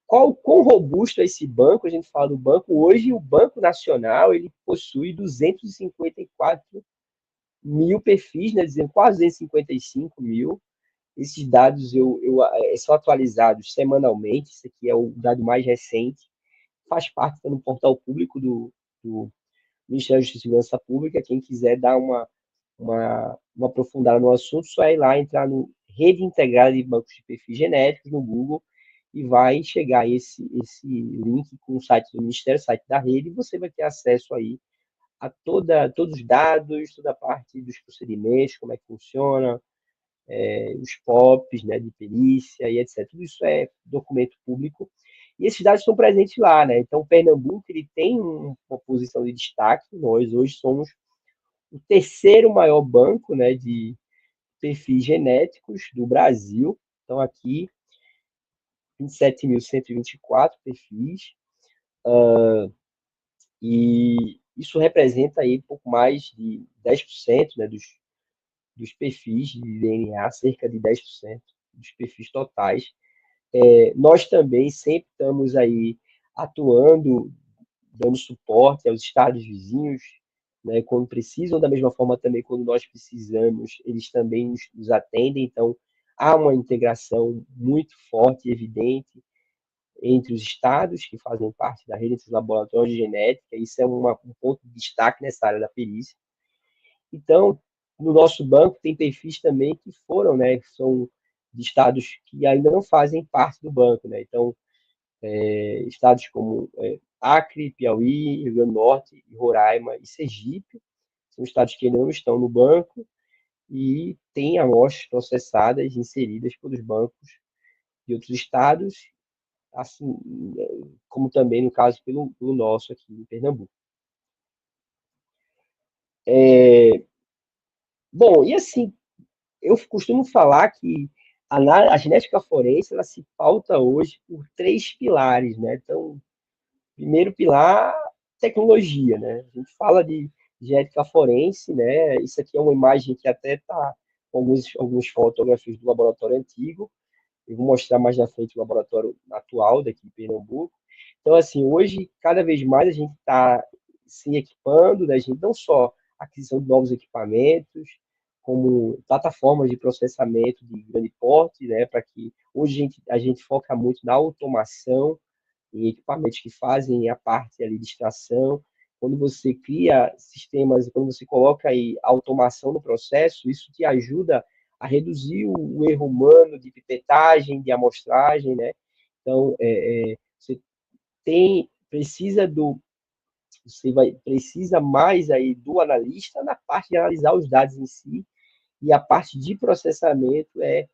quão robusto é esse banco? A gente fala do banco. Hoje, o Banco Nacional ele possui 254 mil perfis, né, dizendo quase 255 mil. Esses dados são atualizados semanalmente. Esse aqui é o dado mais recente. Faz parte no portal público do Ministério da Justiça e Segurança Pública. Quem quiser dar uma aprofundada no assunto, só é ir lá, entrar no Rede Integrada de Bancos de Perfis Genéticos no Google e vai chegar esse link com o site do Ministério, o site da rede, e você vai ter acesso aí a todos os dados, toda a parte dos procedimentos, como é que funciona, os POPs, né, de perícia e etc. Tudo isso é documento público. E esses dados estão presentes lá, né? Então, Pernambuco ele tem uma posição de destaque. Nós hoje somos o terceiro maior banco, né, de perfis genéticos do Brasil. Então, aqui, 27.124 perfis. E isso representa aí pouco mais de 10%, né, dos perfis de DNA, cerca de 10% dos perfis totais. Nós também sempre estamos aí atuando, dando suporte aos estados vizinhos, né, quando precisam, da mesma forma também quando nós precisamos, eles também nos atendem, então há uma integração muito forte e evidente entre os estados que fazem parte da rede, entre os laboratórios de genética, isso é um ponto de destaque nessa área da perícia. Então, no nosso banco tem perfis também que foram, né, que são de estados que ainda não fazem parte do banco, né? Então, estados como Acre, Piauí, Rio Grande do Norte, Roraima e Sergipe são estados que ainda não estão no banco e têm amostras processadas inseridas pelos bancos de outros estados, assim como também no caso pelo nosso aqui em Pernambuco. Bom, e assim, eu costumo falar que a genética forense ela se pauta hoje por 3 pilares, né? Então, primeiro pilar, tecnologia, né? A gente fala de genética forense, né? Isso aqui é uma imagem que até está com algumas fotografias do laboratório antigo. Eu vou mostrar mais na frente o laboratório atual daqui em Pernambuco. Então, assim, hoje, cada vez mais a gente está se equipando, né? A gente não só aquisição de novos equipamentos, como plataformas de processamento de grande porte, né? Para que hoje a gente foca muito na automação, em equipamentos que fazem a parte ali de extração. Quando você cria sistemas, quando você coloca aí automação no processo, isso te ajuda a reduzir o erro humano de pipetagem, de amostragem, né? Então, você precisa mais aí do analista na parte de analisar os dados em si, e a parte de processamento é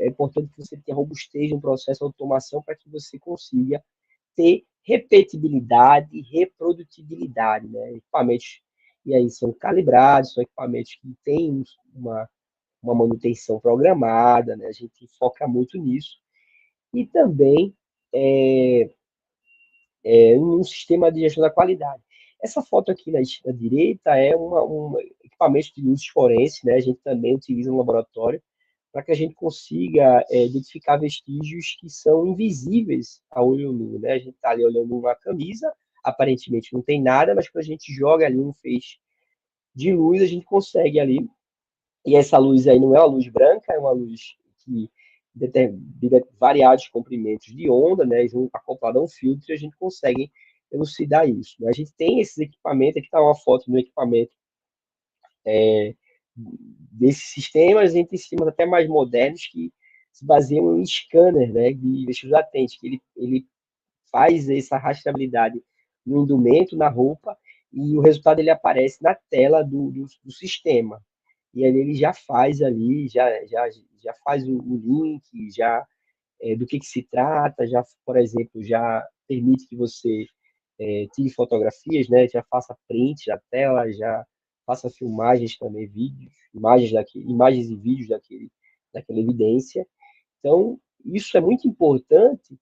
importante que você tenha robustez no processo de automação para que você consiga ter repetibilidade e reprodutibilidade, né? Equipamentos, e aí são calibrados, são equipamentos que têm uma manutenção programada, né? A gente foca muito nisso. E também um sistema de gestão da qualidade. Essa foto aqui na direita é um equipamento de luzes forense, né? A gente também utiliza no laboratório para que a gente consiga identificar vestígios que são invisíveis a olho nu, né? A gente está ali olhando uma camisa, aparentemente não tem nada, mas quando a gente joga ali um feixe de luz, a gente consegue ali, e essa luz aí não é uma luz branca, é uma luz que de variados comprimentos de onda, né, acoplado a um filtro, e a gente consegue elucidar isso, né? A gente tem esses equipamentos, aqui está uma foto do equipamento desses sistemas, a gente tem sistemas até mais modernos que se baseiam em scanner, né, de vestígios latentes, que ele faz essa rastreabilidade no indumento, na roupa, e o resultado ele aparece na tela do sistema. E aí ele já faz ali, já faz o link, já do que se trata, já, por exemplo, já permite que você tire fotografias, né? Já faça print da tela, já faça filmagens também, vídeos, imagens e vídeos daquela evidência. Então, isso é muito importante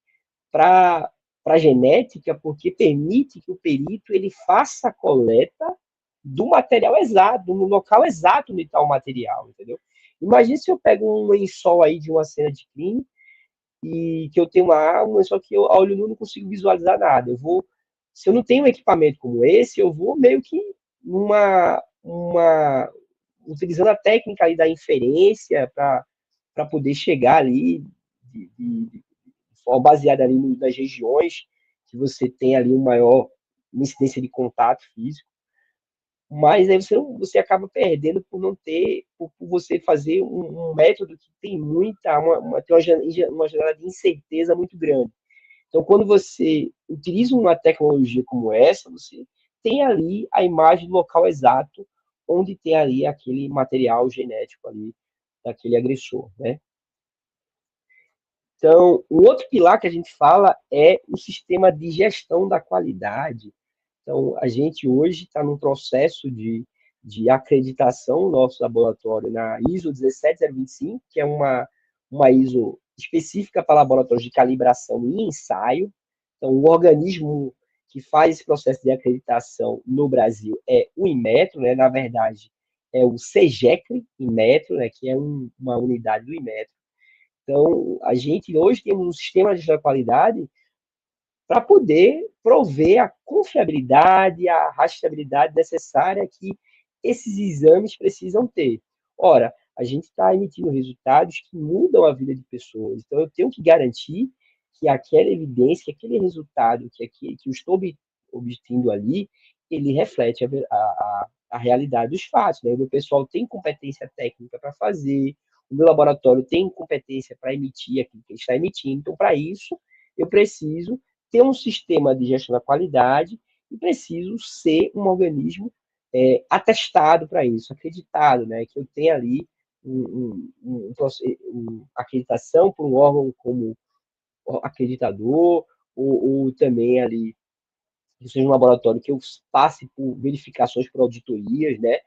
para a genética, porque permite que o perito ele faça a coleta do material exato, no local exato onde está o material, entendeu? Imagina se eu pego um lençol aí de uma cena de crime e que eu tenho uma arma, só que eu, a olho nu não consigo visualizar nada. Se eu não tenho um equipamento como esse, eu vou meio que utilizando a técnica aí da inferência para poder chegar ali de baseada ali nas regiões que você tem ali uma maior incidência de contato físico, mas aí você acaba perdendo por não ter, por você fazer um método que tem tem uma janela de incerteza muito grande. Então, quando você utiliza uma tecnologia como essa, você tem ali a imagem do local exato onde tem ali aquele material genético ali daquele agressor, né? Então, o outro pilar que a gente fala é o sistema de gestão da qualidade. Então, a gente hoje está num processo de acreditação do nosso laboratório na ISO 17025, que é uma ISO específica para laboratórios de calibração e ensaio. Então, o organismo que faz esse processo de acreditação no Brasil é o Inmetro, né? Na verdade, é o CEGECRE Inmetro, né? Que é uma unidade do Inmetro. Então, a gente hoje tem um sistema de qualidade para poder prover a confiabilidade, a rastreabilidade necessária que esses exames precisam ter. Ora, a gente está emitindo resultados que mudam a vida de pessoas, então eu tenho que garantir que aquela evidência, que aquele resultado que eu estou obtendo ali, ele reflete a realidade dos fatos. Né? O meu pessoal tem competência técnica para fazer, o meu laboratório tem competência para emitir aquilo que ele está emitindo, então, para isso, eu preciso ter um sistema de gestão da qualidade e preciso ser um organismo atestado para isso, acreditado, né? Que eu tenha ali acreditação por um órgão como acreditador, ou também ali, que seja um laboratório que eu passe por verificações por auditorias, né?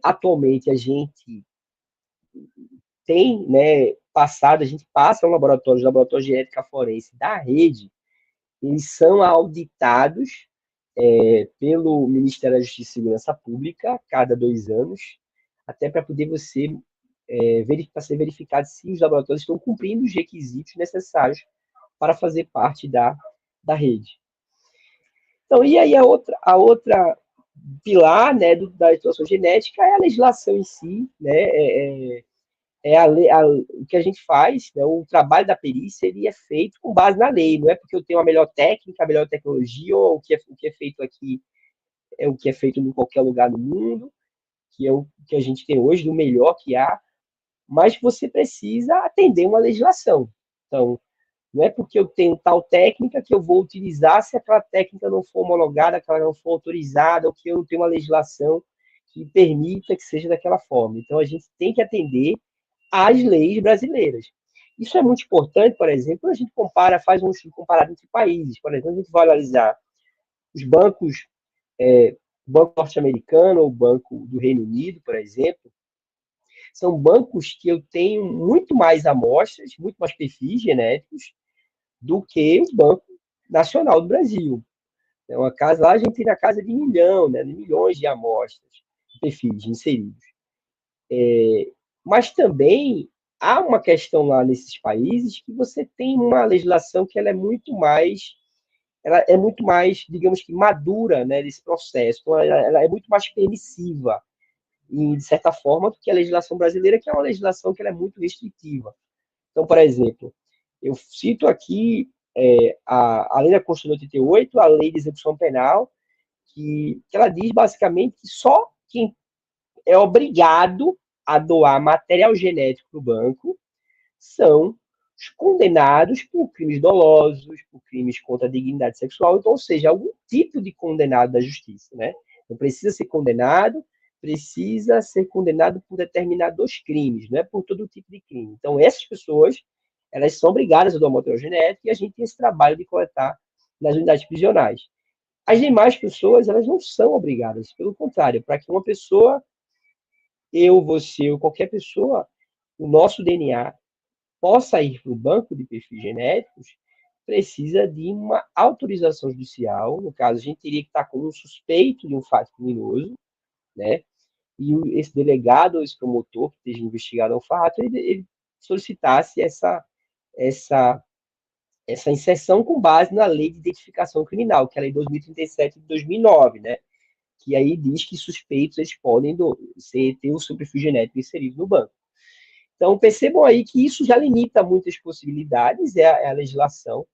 Atualmente, a gente tem, né, passado, a gente passa um laboratório, os laboratórios de genética forense da rede, eles são auditados pelo Ministério da Justiça e Segurança Pública cada 2 anos, até para poder você ser verificado se os laboratórios estão cumprindo os requisitos necessários para fazer parte da rede. Então, e aí a outra pilar, né, da situação genética é a legislação em si, né, o que a gente faz, né, o trabalho da perícia, ele é feito com base na lei, não é porque eu tenho a melhor técnica, a melhor tecnologia, ou o que é feito aqui é o que é feito em qualquer lugar do mundo, que é o que a gente tem hoje, do melhor que há, mas você precisa atender uma legislação. Então, não é porque eu tenho tal técnica que eu vou utilizar se aquela técnica não for homologada, que ela não for autorizada, ou que eu não tenho uma legislação que permita que seja daquela forma. Então, a gente tem que atender às leis brasileiras. Isso é muito importante, por exemplo, quando a gente faz um estudo comparado entre países. Por exemplo, a gente vai analisar os bancos, o Banco Norte-Americano ou o Banco do Reino Unido, por exemplo, são bancos que eu tenho muito mais amostras, muito mais perfis genéticos do que o banco nacional do Brasil. É uma casa, lá a gente tem na casa de 1 milhão, né, de milhões de amostras, de perfis inseridos. Mas também há uma questão lá nesses países que você tem uma legislação que ela é muito mais, digamos que, madura, né, desse processo. Então, ela é muito mais permissiva, e, de certa forma, do que a legislação brasileira, que é uma legislação que ela é muito restritiva. Então, por exemplo, eu cito aqui a lei da Constituição de 88, a lei de execução penal, que ela diz basicamente que só quem é obrigado a doar material genético para o banco são os condenados por crimes dolosos, por crimes contra a dignidade sexual, então, ou seja, algum tipo de condenado da justiça, né? Não precisa ser condenado, precisa ser condenado por determinados crimes, não é por todo tipo de crime. Então, essas pessoas, elas são obrigadas a doar material genético e a gente tem esse trabalho de coletar nas unidades prisionais. As demais pessoas, elas não são obrigadas, pelo contrário, para que uma pessoa, eu, você ou qualquer pessoa, o nosso DNA possa ir para o banco de perfis genéticos, precisa de uma autorização judicial. No caso, a gente teria que estar com um suspeito de um fato criminoso, né? E esse delegado ou esse promotor que esteja investigado ao fato, ele solicitasse essa, essa inserção com base na Lei de Identificação Criminal, que é a Lei 2037 de 2009, né? Que aí diz que suspeitos eles podem ter o seu perfil genético inserido no banco. Então, percebam aí que isso já limita muitas possibilidades, é a legislação.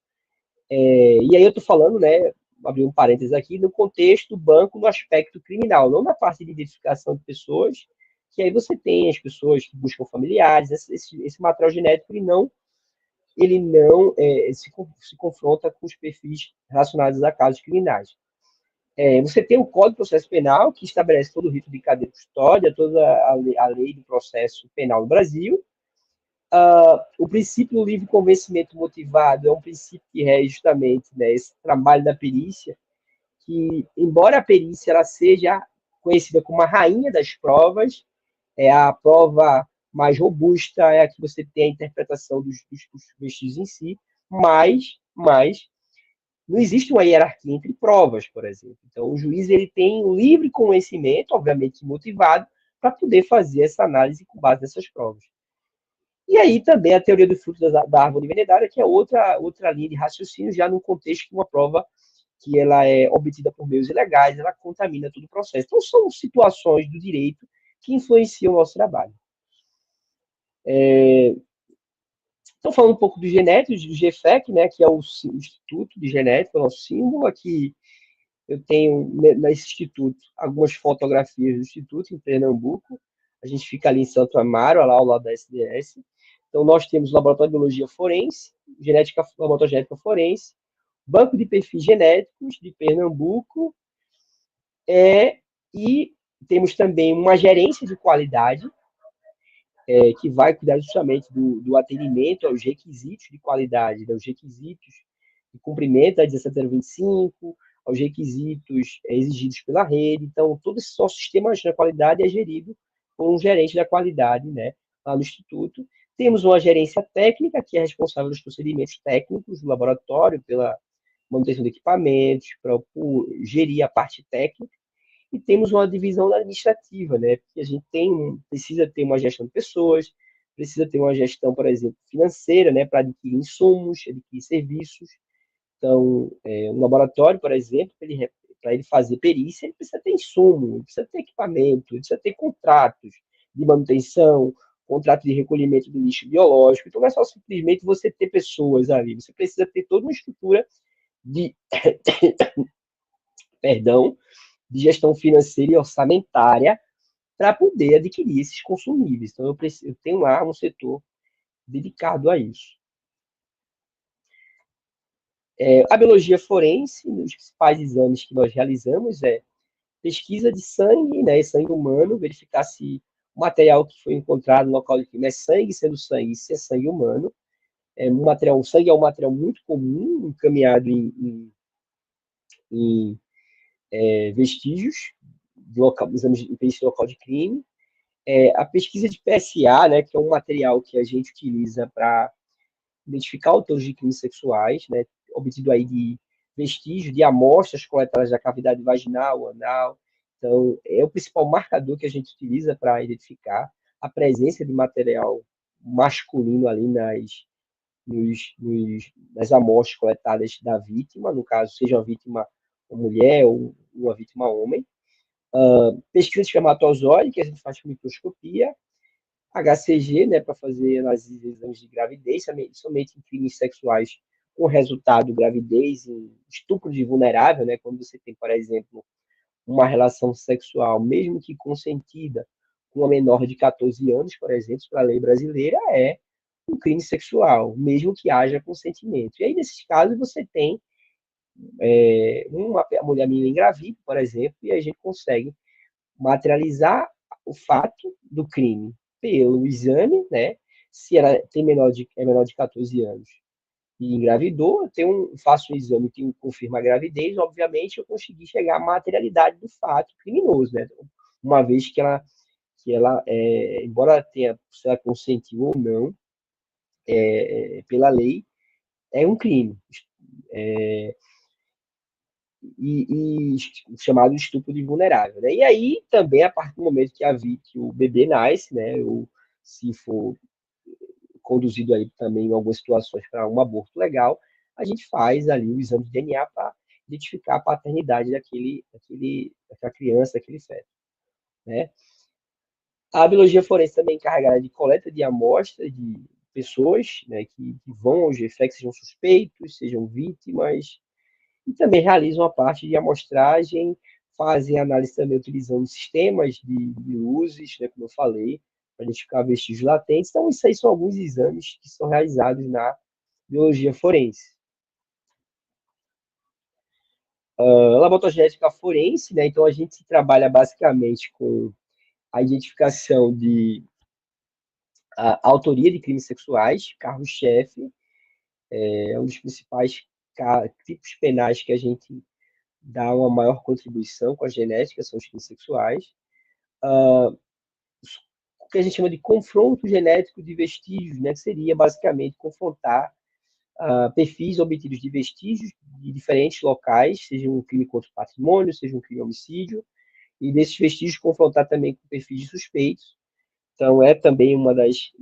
E aí eu estou falando, né, abrir um parênteses aqui, no contexto do banco no aspecto criminal, não na parte de identificação de pessoas, que aí você tem as pessoas que buscam familiares, esse material genético, ele não se confronta com os perfis relacionados a casos criminais. Você tem o Código de Processo Penal, que estabelece todo o rito de cadeia de custódia, toda a lei do processo penal no Brasil. O princípio do livre convencimento motivado é um princípio que rege justamente, né, esse trabalho da perícia, que, embora a perícia ela seja conhecida como a rainha das provas, é a prova mais robusta, é a que você tem a interpretação dos vestígios em si, mas não existe uma hierarquia entre provas, por exemplo. Então, o juiz ele tem um livre conhecimento, obviamente motivado, para poder fazer essa análise com base nessas provas. E aí também a teoria do fruto da árvore envenenada, que é outra linha de raciocínio, já no contexto de uma prova que ela é obtida por meios ilegais, ela contamina todo o processo. Então, são situações do direito que influenciam o nosso trabalho. Então, falando um pouco dos genéticos, do GFEC, né, que é o Instituto de Genética, o nosso símbolo. Aqui eu tenho, nesse instituto, algumas fotografias do instituto, em Pernambuco. A gente fica ali em Santo Amaro, lá ao lado da SDS. Então, nós temos o Laboratório de Biologia Forense, Laboratório de Genética Forense, Banco de Perfis Genéticos de Pernambuco, e temos também uma gerência de qualidade, que vai cuidar justamente do atendimento aos requisitos de qualidade, né, aos requisitos de cumprimento da 17025, aos requisitos exigidos pela rede. Então, todo esse nosso sistema de qualidade é gerido por um gerente da qualidade, né, lá no Instituto. Temos uma gerência técnica, que é responsável pelos procedimentos técnicos do laboratório, pela manutenção de equipamentos, por gerir a parte técnica. E temos uma divisão administrativa, né? Porque a gente precisa ter uma gestão de pessoas, precisa ter uma gestão, por exemplo, financeira, né? Para adquirir insumos, adquirir serviços. Então, um laboratório, por exemplo, para ele fazer perícia, ele precisa ter insumo, ele precisa ter equipamento, ele precisa ter contratos de manutenção, contrato de recolhimento do lixo biológico. Então, não é só simplesmente você ter pessoas ali, você precisa ter toda uma estrutura de, perdão, de gestão financeira e orçamentária para poder adquirir esses consumíveis. Então, eu tenho lá um setor dedicado a isso. A biologia forense, os principais exames que nós realizamos é pesquisa de sangue, né, sangue humano, verificar se o material que foi encontrado no local de crime é sangue, sendo sangue, se é sangue humano. O sangue é um material muito comum, encaminhado em vestígios, exames de perícia local de crime. A pesquisa de PSA, né, que é um material que a gente utiliza para identificar autores de crimes sexuais, né, obtido aí vestígios de amostras coletadas da cavidade vaginal, anal. Então, é o principal marcador que a gente utiliza para identificar a presença de material masculino ali nas amostras coletadas da vítima, no caso, seja uma vítima uma mulher ou uma vítima homem. Pesquisa de espermatozoide, que a gente faz com microscopia, HCG, né, para fazer análise de exames de gravidez, somente em crimes sexuais com resultado gravidez em estupro de vulnerável, né, quando você tem, por exemplo, uma relação sexual, mesmo que consentida, com uma menor de 14 anos, por exemplo, para a lei brasileira, é um crime sexual, mesmo que haja consentimento. E aí, nesses casos, você tem uma mulher menina engravida, por exemplo, e a gente consegue materializar o fato do crime pelo exame, né? Se ela tem é menor de 14 anos e engravidou, faço um exame que confirma a gravidez, obviamente eu consegui chegar à materialidade do fato criminoso, né? Uma vez que ela, embora ela tenha, se ela consentiu ou não, pela lei, é um crime. E chamado estupro de vulnerável, né? E aí também a partir do momento que o bebê nasce, né? Ou se for conduzido aí também em algumas situações para um aborto legal, a gente faz ali o exame de DNA para identificar a paternidade daquela criança, daquele feto, né? A biologia forense também é encarregada de coleta de amostras de pessoas, né, que vão aos GFEC, sejam suspeitos, sejam vítimas, e também realizam a parte de amostragem, fazem análise também utilizando sistemas de luzes, né, como eu falei, para identificar vestígios latentes. Então, isso aí são alguns exames que são realizados na biologia forense. Laboratória forense, né, então a gente trabalha basicamente com a identificação de a autoria de crimes sexuais, carro-chefe, é um dos principais tipos penais que a gente dá uma maior contribuição com a genética, são os crimes sexuais. O que a gente chama de confronto genético de vestígios, né, que seria basicamente confrontar perfis obtidos de vestígios de diferentes locais, seja um crime contra o patrimônio, seja um crime homicídio, e desses vestígios confrontar também com perfis de suspeitos. Então, é também uma das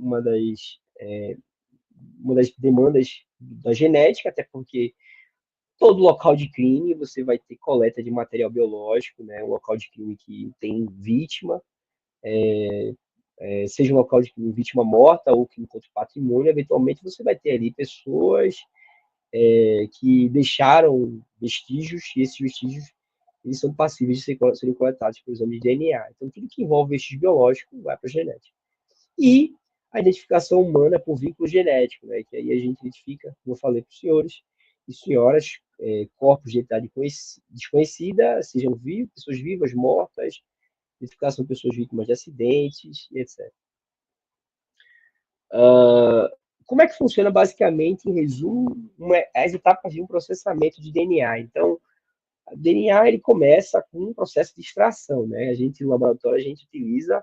demandas da genética, até porque todo local de crime você vai ter coleta de material biológico, né? Um local de crime que tem vítima, seja um local de crime vítima morta ou crime contra o patrimônio, eventualmente você vai ter ali pessoas que deixaram vestígios, e esses vestígios eles são passíveis de serem coletados por exame de DNA. Então, tudo que envolve vestígio biológico vai para a genética. E a identificação humana por vínculo genético, né? Que aí a gente identifica, como eu falei para os senhores e senhoras, corpos de idade desconhecida, sejam vivos, pessoas vivas, mortas, identificação de pessoas vítimas de acidentes, etc. Como é que funciona, basicamente, em resumo, as etapas de um processamento de DNA? Então, o DNA ele começa com um processo de extração, né? A gente, no laboratório, a gente utiliza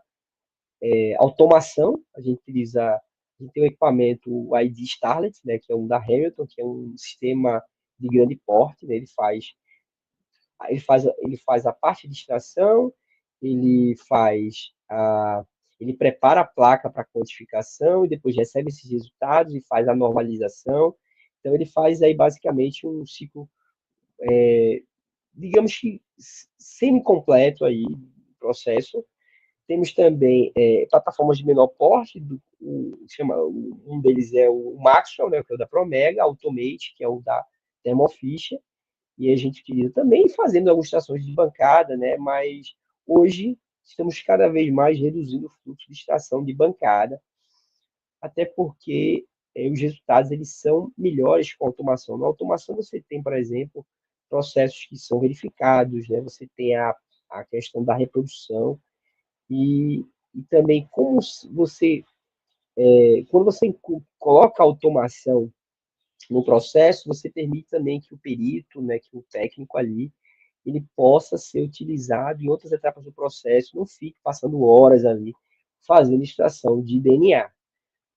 automação, a gente tem um equipamento, o ID Starlet, né, que é um da Hamilton, que é um sistema de grande porte, né, ele faz a parte de extração, ele prepara a placa para quantificação e depois recebe esses resultados e faz a normalização. Então, ele faz aí basicamente um ciclo, digamos que semi-completo aí, processo. Temos também plataformas de menor porte, um deles é o Maxwell, né, que é o da Promega, Automate, que é o da Thermo Fisher, e a gente utiliza também fazendo algumas estações de bancada, né, mas hoje estamos cada vez mais reduzindo o fluxo de extração de bancada, até porque os resultados eles são melhores com a automação. Na automação você tem, por exemplo, processos que são verificados, né, você tem a questão da reprodução, e também como quando você coloca automação no processo, você permite também que o perito, né, que o técnico ali, ele possa ser utilizado em outras etapas do processo, não fique passando horas ali fazendo extração de DNA,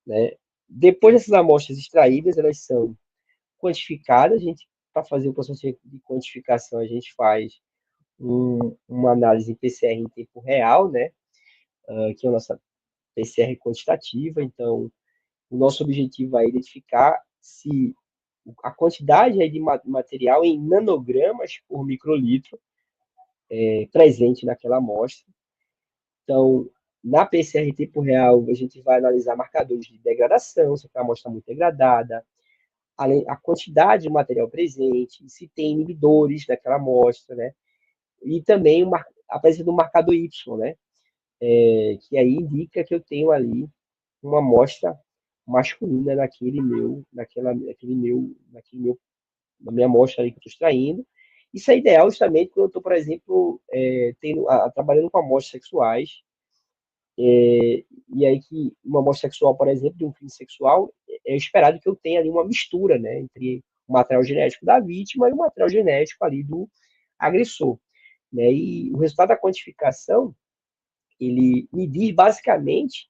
né? Depois dessas amostras extraídas, elas são quantificadas, a gente para fazer o processo de quantificação, a gente faz uma análise em PCR em tempo real, né? Que é a nossa PCR quantitativa. Então, o nosso objetivo é identificar se a quantidade aí de material em nanogramas por microlitro presente naquela amostra. Então, na PCR em tempo real, a gente vai analisar marcadores de degradação, se a amostra está muito degradada, a quantidade de material presente, se tem inibidores daquela amostra, né? E também a presença do marcador Y, né? Que aí indica que eu tenho ali uma amostra masculina na minha amostra ali que eu estou extraindo. Isso é ideal justamente quando eu estou, por exemplo, trabalhando com amostras sexuais, e aí que uma amostra sexual, por exemplo, de um crime sexual, é esperado que eu tenha ali uma mistura, né, entre o material genético da vítima e o material genético ali do agressor, né? E o resultado da quantificação, ele me diz basicamente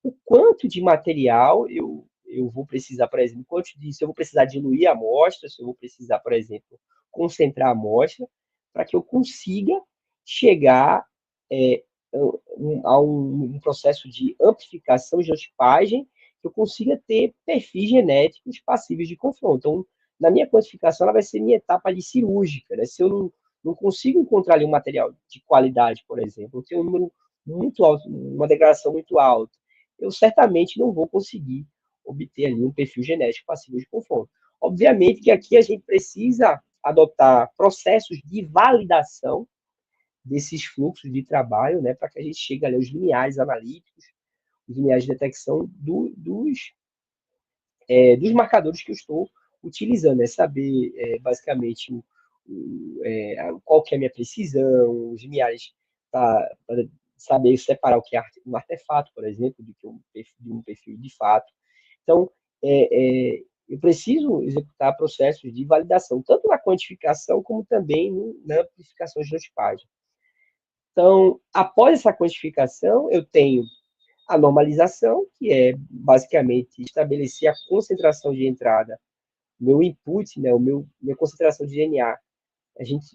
o quanto de material eu vou precisar, por exemplo, se eu vou precisar diluir a amostra, se eu vou precisar, por exemplo, concentrar a amostra, para que eu consiga chegar é, a um processo de amplificação e genotipagem, que eu consiga ter perfis genéticos passíveis de confronto. Então, na minha quantificação, ela vai ser minha etapa ali cirúrgica, né? Se eu não consigo encontrar ali um material de qualidade, por exemplo, eu tenho um número muito alto, uma degradação muito alta, eu certamente não vou conseguir obter ali um perfil genético passível de confronto. Obviamente que aqui a gente precisa adotar processos de validação desses fluxos de trabalho, né, para que a gente chegue ali aos limiares analíticos, os limiares de detecção dos marcadores que eu estou utilizando, né, saber basicamente qual que é a minha precisão, os limiares para saber separar o que é um artefato, por exemplo, de um perfil de fato. Então, eu preciso executar processos de validação, tanto na quantificação como também na amplificação de genotipagem. Então, após essa quantificação, eu tenho a normalização, que é basicamente estabelecer a concentração de entrada, meu input, né, minha concentração de DNA.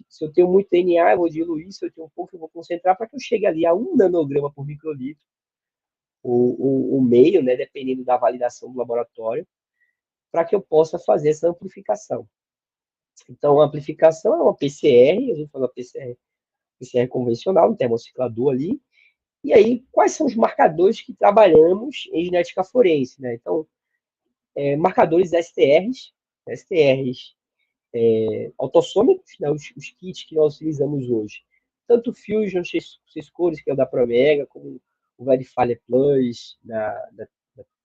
Se eu tenho muito DNA, eu vou diluir, se eu tenho um pouco, eu vou concentrar para que eu chegue ali a 1 nanograma por microlitro, o meio, né, dependendo da validação do laboratório, para que eu possa fazer essa amplificação. Então, a amplificação é uma PCR, a gente fala PCR convencional, um termociclador ali. E aí, quais são os marcadores que trabalhamos em genética forense, né? Então, marcadores STRs autossômicos, né? Os kits que nós utilizamos hoje. Tanto o Fusion, seis cores, que é o da Promega, como o Verifier Plus, da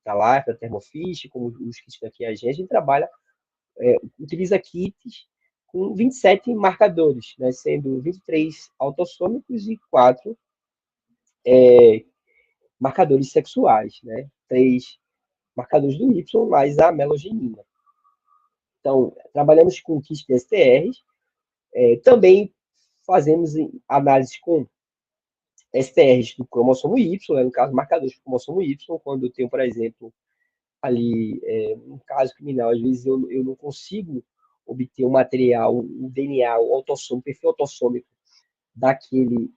Life, da Thermofish, como os kits daqui a gente trabalha, utiliza kits com 27 marcadores, né? Sendo 23 autossômicos e 4 marcadores sexuais, né? 3 marcadores do Y mais a melogenina. Então, trabalhamos com kits de STRs, também fazemos análise com STRs do cromossomo Y, né, no caso, marcadores do cromossomo Y, quando eu tenho, por exemplo, ali, um caso criminal, às vezes eu não consigo obter um material, um DNA, um autossômico, perfil autossômico daquele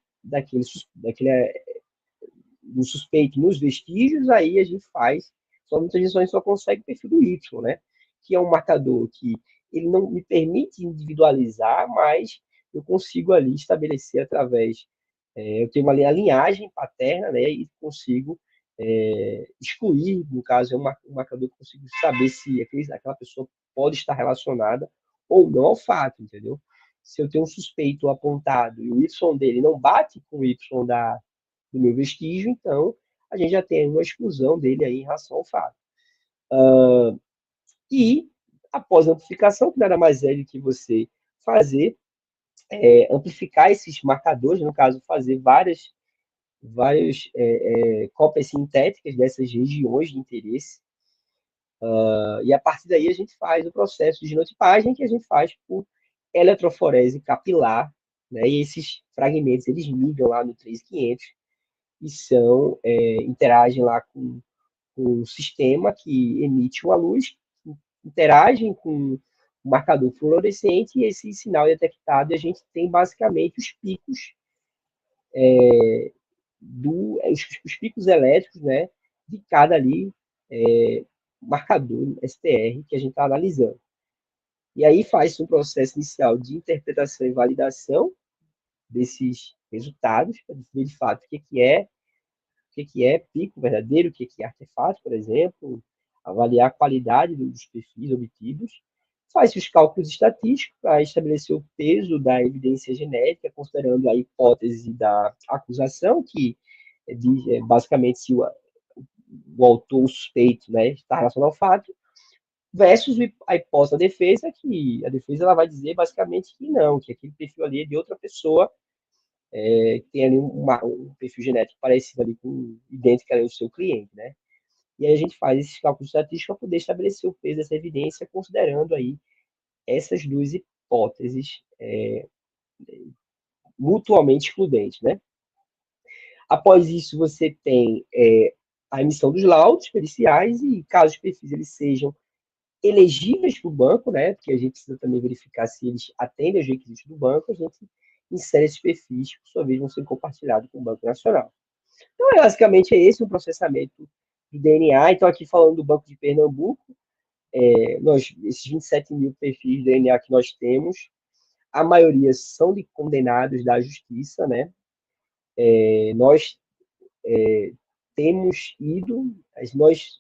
do suspeito nos vestígios, aí a gente faz, só muitas vezes a gente só consegue o perfil do Y, né? Que é um marcador que ele não me permite individualizar, mas eu consigo ali estabelecer através, eu tenho ali a linhagem paterna, né? E consigo excluir, no caso, é um marcador que eu consigo saber se aquela pessoa pode estar relacionada ou não ao fato, entendeu? Se eu tenho um suspeito apontado e o Y dele não bate com o Y do meu vestígio, então a gente já tem uma exclusão dele aí em relação ao fato. E após a amplificação, que nada mais é do que você fazer, amplificar esses marcadores, no caso, fazer várias cópias sintéticas dessas regiões de interesse, e a partir daí a gente faz o processo de genotipagem, que a gente faz por eletroforese capilar, né? E esses fragmentos, eles migram lá no 3500 e interagem lá com o sistema que emite uma luz, interagem com marcador fluorescente, e esse sinal é detectado, e a gente tem basicamente os picos os picos elétricos, né, de cada ali marcador STR que a gente está analisando. E aí faz um processo inicial de interpretação e validação desses resultados, para ver de fato o que é pico verdadeiro, o que é artefato, por exemplo, avaliar a qualidade dos perfis obtidos, faz os cálculos estatísticos para estabelecer o peso da evidência genética, considerando a hipótese da acusação, que basicamente se o autor, o suspeito, né, está relacionado ao fato, versus a hipótese da defesa, que a defesa ela vai dizer basicamente que não, que aquele perfil ali é de outra pessoa, que tem ali um perfil genético parecido ali com idêntico ao seu cliente, né? E aí a gente faz esses cálculos estatísticos para poder estabelecer o peso dessa evidência, considerando aí essas duas hipóteses mutuamente excludentes, né? Após isso, você tem a emissão dos laudos periciais e caso os perfis eles sejam elegíveis para o banco, né? Porque a gente precisa também verificar se eles atendem aos requisitos do banco, a gente insere esses perfis, que por sua vez vão ser compartilhados com o Banco Nacional. Então, basicamente, é esse o processamento do DNA. Então, aqui falando do Banco de Pernambuco, esses 27 mil perfis de DNA que nós temos, a maioria são de condenados da justiça, né? Nós temos ido, nós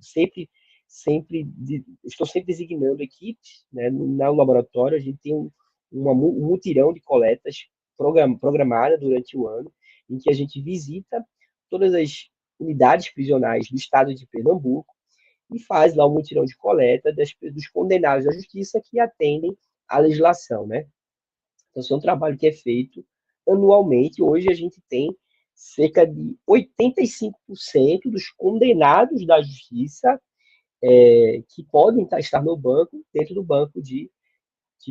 sempre, estou sempre designando equipes, né, no laboratório, a gente tem um mutirão de coletas programada durante o ano, em que a gente visita todas as unidades prisionais do estado de Pernambuco e faz lá um mutirão de coleta dos condenados da justiça que atendem à legislação, né? Então, esse é um trabalho que é feito anualmente. Hoje a gente tem cerca de 85% dos condenados da justiça que podem estar no banco, dentro do banco de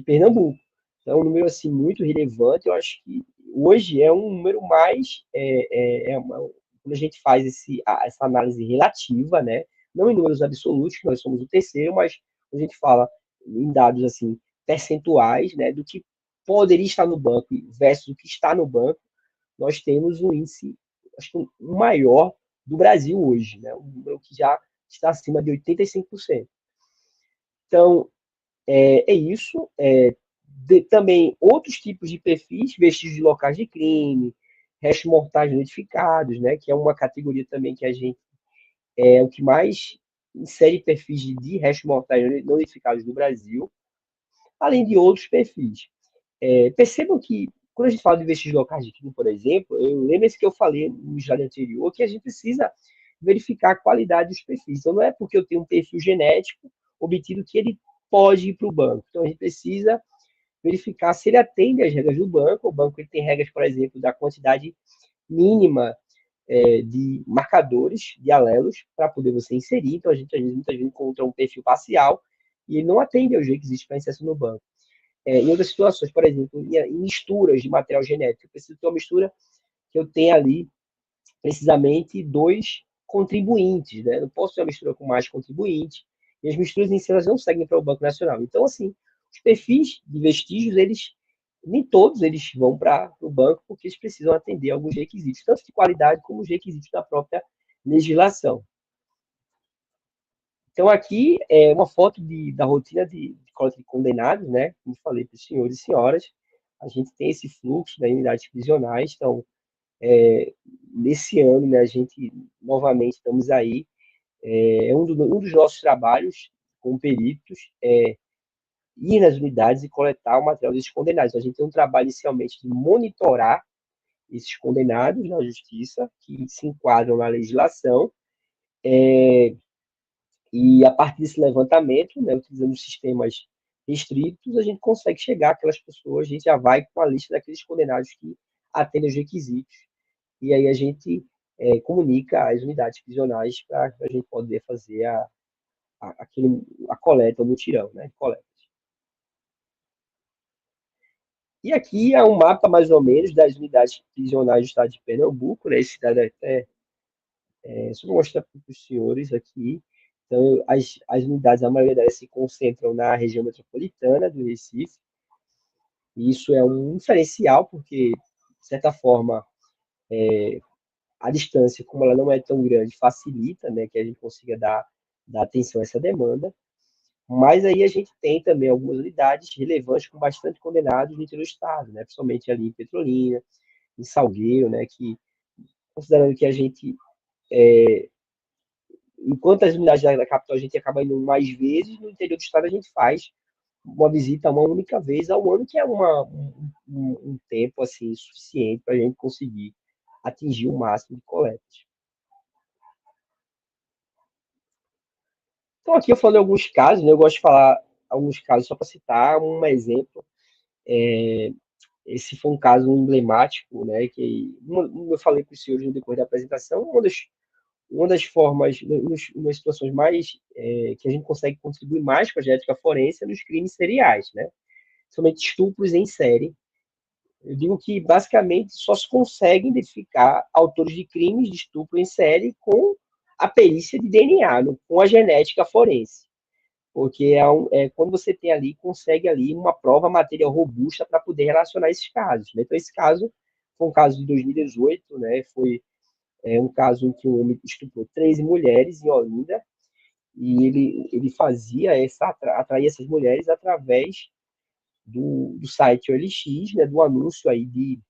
Pernambuco. Então, é um número assim, muito relevante. Eu acho que hoje é um número mais. Quando a gente faz essa análise relativa, né? Não em números absolutos, que nós somos o terceiro, mas a gente fala em dados assim, percentuais, né? Do que poderia estar no banco versus o que está no banco, nós temos um índice, acho que o maior do Brasil hoje, né? Um número que já está acima de 85%. Então, isso. Também outros tipos de perfis, vestígios de locais de crime, restos mortais notificados, né? Que é uma categoria também que a gente é o que mais insere perfis de restos mortais notificados no Brasil, além de outros perfis. Percebam que, quando a gente fala de vestígios locais de crime, por exemplo, lembra-se que eu falei no slide anterior que a gente precisa verificar a qualidade dos perfis. Então, não é porque eu tenho um perfil genético obtido que ele pode ir para o banco. Então, a gente precisa verificar se ele atende às regras do banco. O banco ele tem regras, por exemplo, da quantidade mínima de marcadores, de alelos, para poder você inserir. Então, a gente, muitas vezes, encontra um perfil parcial e ele não atende aos requisitos para inserção no banco. Em outras situações, por exemplo, em misturas de material genético, eu preciso ter uma mistura que eu tenha ali, precisamente, dois contribuintes, né? Não posso ter uma mistura com mais contribuintes, e as misturas em si elas não seguem para o Banco Nacional. Então, assim, os perfis de vestígios, nem todos eles vão para o banco, porque eles precisam atender alguns requisitos, tanto de qualidade como os requisitos da própria legislação. Então, aqui é uma foto da rotina de coleta de condenados, né? Como falei para os senhores e senhoras, a gente tem esse fluxo das unidades prisionais. Então, nesse ano, né, a gente novamente estamos aí. Um dos nossos trabalhos como peritos é ir nas unidades e coletar o material desses condenados. Então, a gente tem um trabalho inicialmente de monitorar esses condenados na justiça, que se enquadram na legislação, e a partir desse levantamento, né, utilizando sistemas restritos, a gente consegue chegar àquelas pessoas, a gente já vai com a lista daqueles condenados que atendem aos requisitos, e aí a gente comunica às unidades prisionais para a gente poder fazer a coleta, o mutirão, né, coleta. E aqui é um mapa, mais ou menos, das unidades prisionais do estado de Pernambuco, né, esse dado só vou mostrar para os senhores aqui. Então, as unidades, a maioria delas se concentram na região metropolitana do Recife, e isso é um diferencial, porque, de certa forma, a distância, como ela não é tão grande, facilita, né, que a gente consiga dar atenção a essa demanda. Mas aí a gente tem também algumas unidades relevantes com bastante condenados no interior do estado, né, principalmente ali em Petrolina, em Salgueiro, né, que, considerando que a gente, enquanto as unidades da capital a gente acaba indo mais vezes, no interior do estado a gente faz uma visita uma única vez ao ano, que é um tempo assim suficiente para a gente conseguir atingir o máximo de coletas. Então, aqui eu falei alguns casos, né? Eu gosto de falar alguns casos só para citar um exemplo. Esse foi um caso emblemático, né? Que, como eu falei para os senhores no decorrer da apresentação, uma das formas, uma das situações mais que a gente consegue contribuir mais com a genética forense é nos crimes seriais, né? Somente estupros em série. Eu digo que basicamente só se consegue identificar autores de crimes de estupro em série com a perícia de DNA, com a genética forense. Porque quando você tem ali, consegue ali uma prova material robusta para poder relacionar esses casos. Né? Então, esse caso foi um caso de 2018, né? Foi um caso em que um homem estuprou 13 mulheres em Olinda, e ele fazia atraía essas mulheres através do site OLX, né? Do anúncio aí de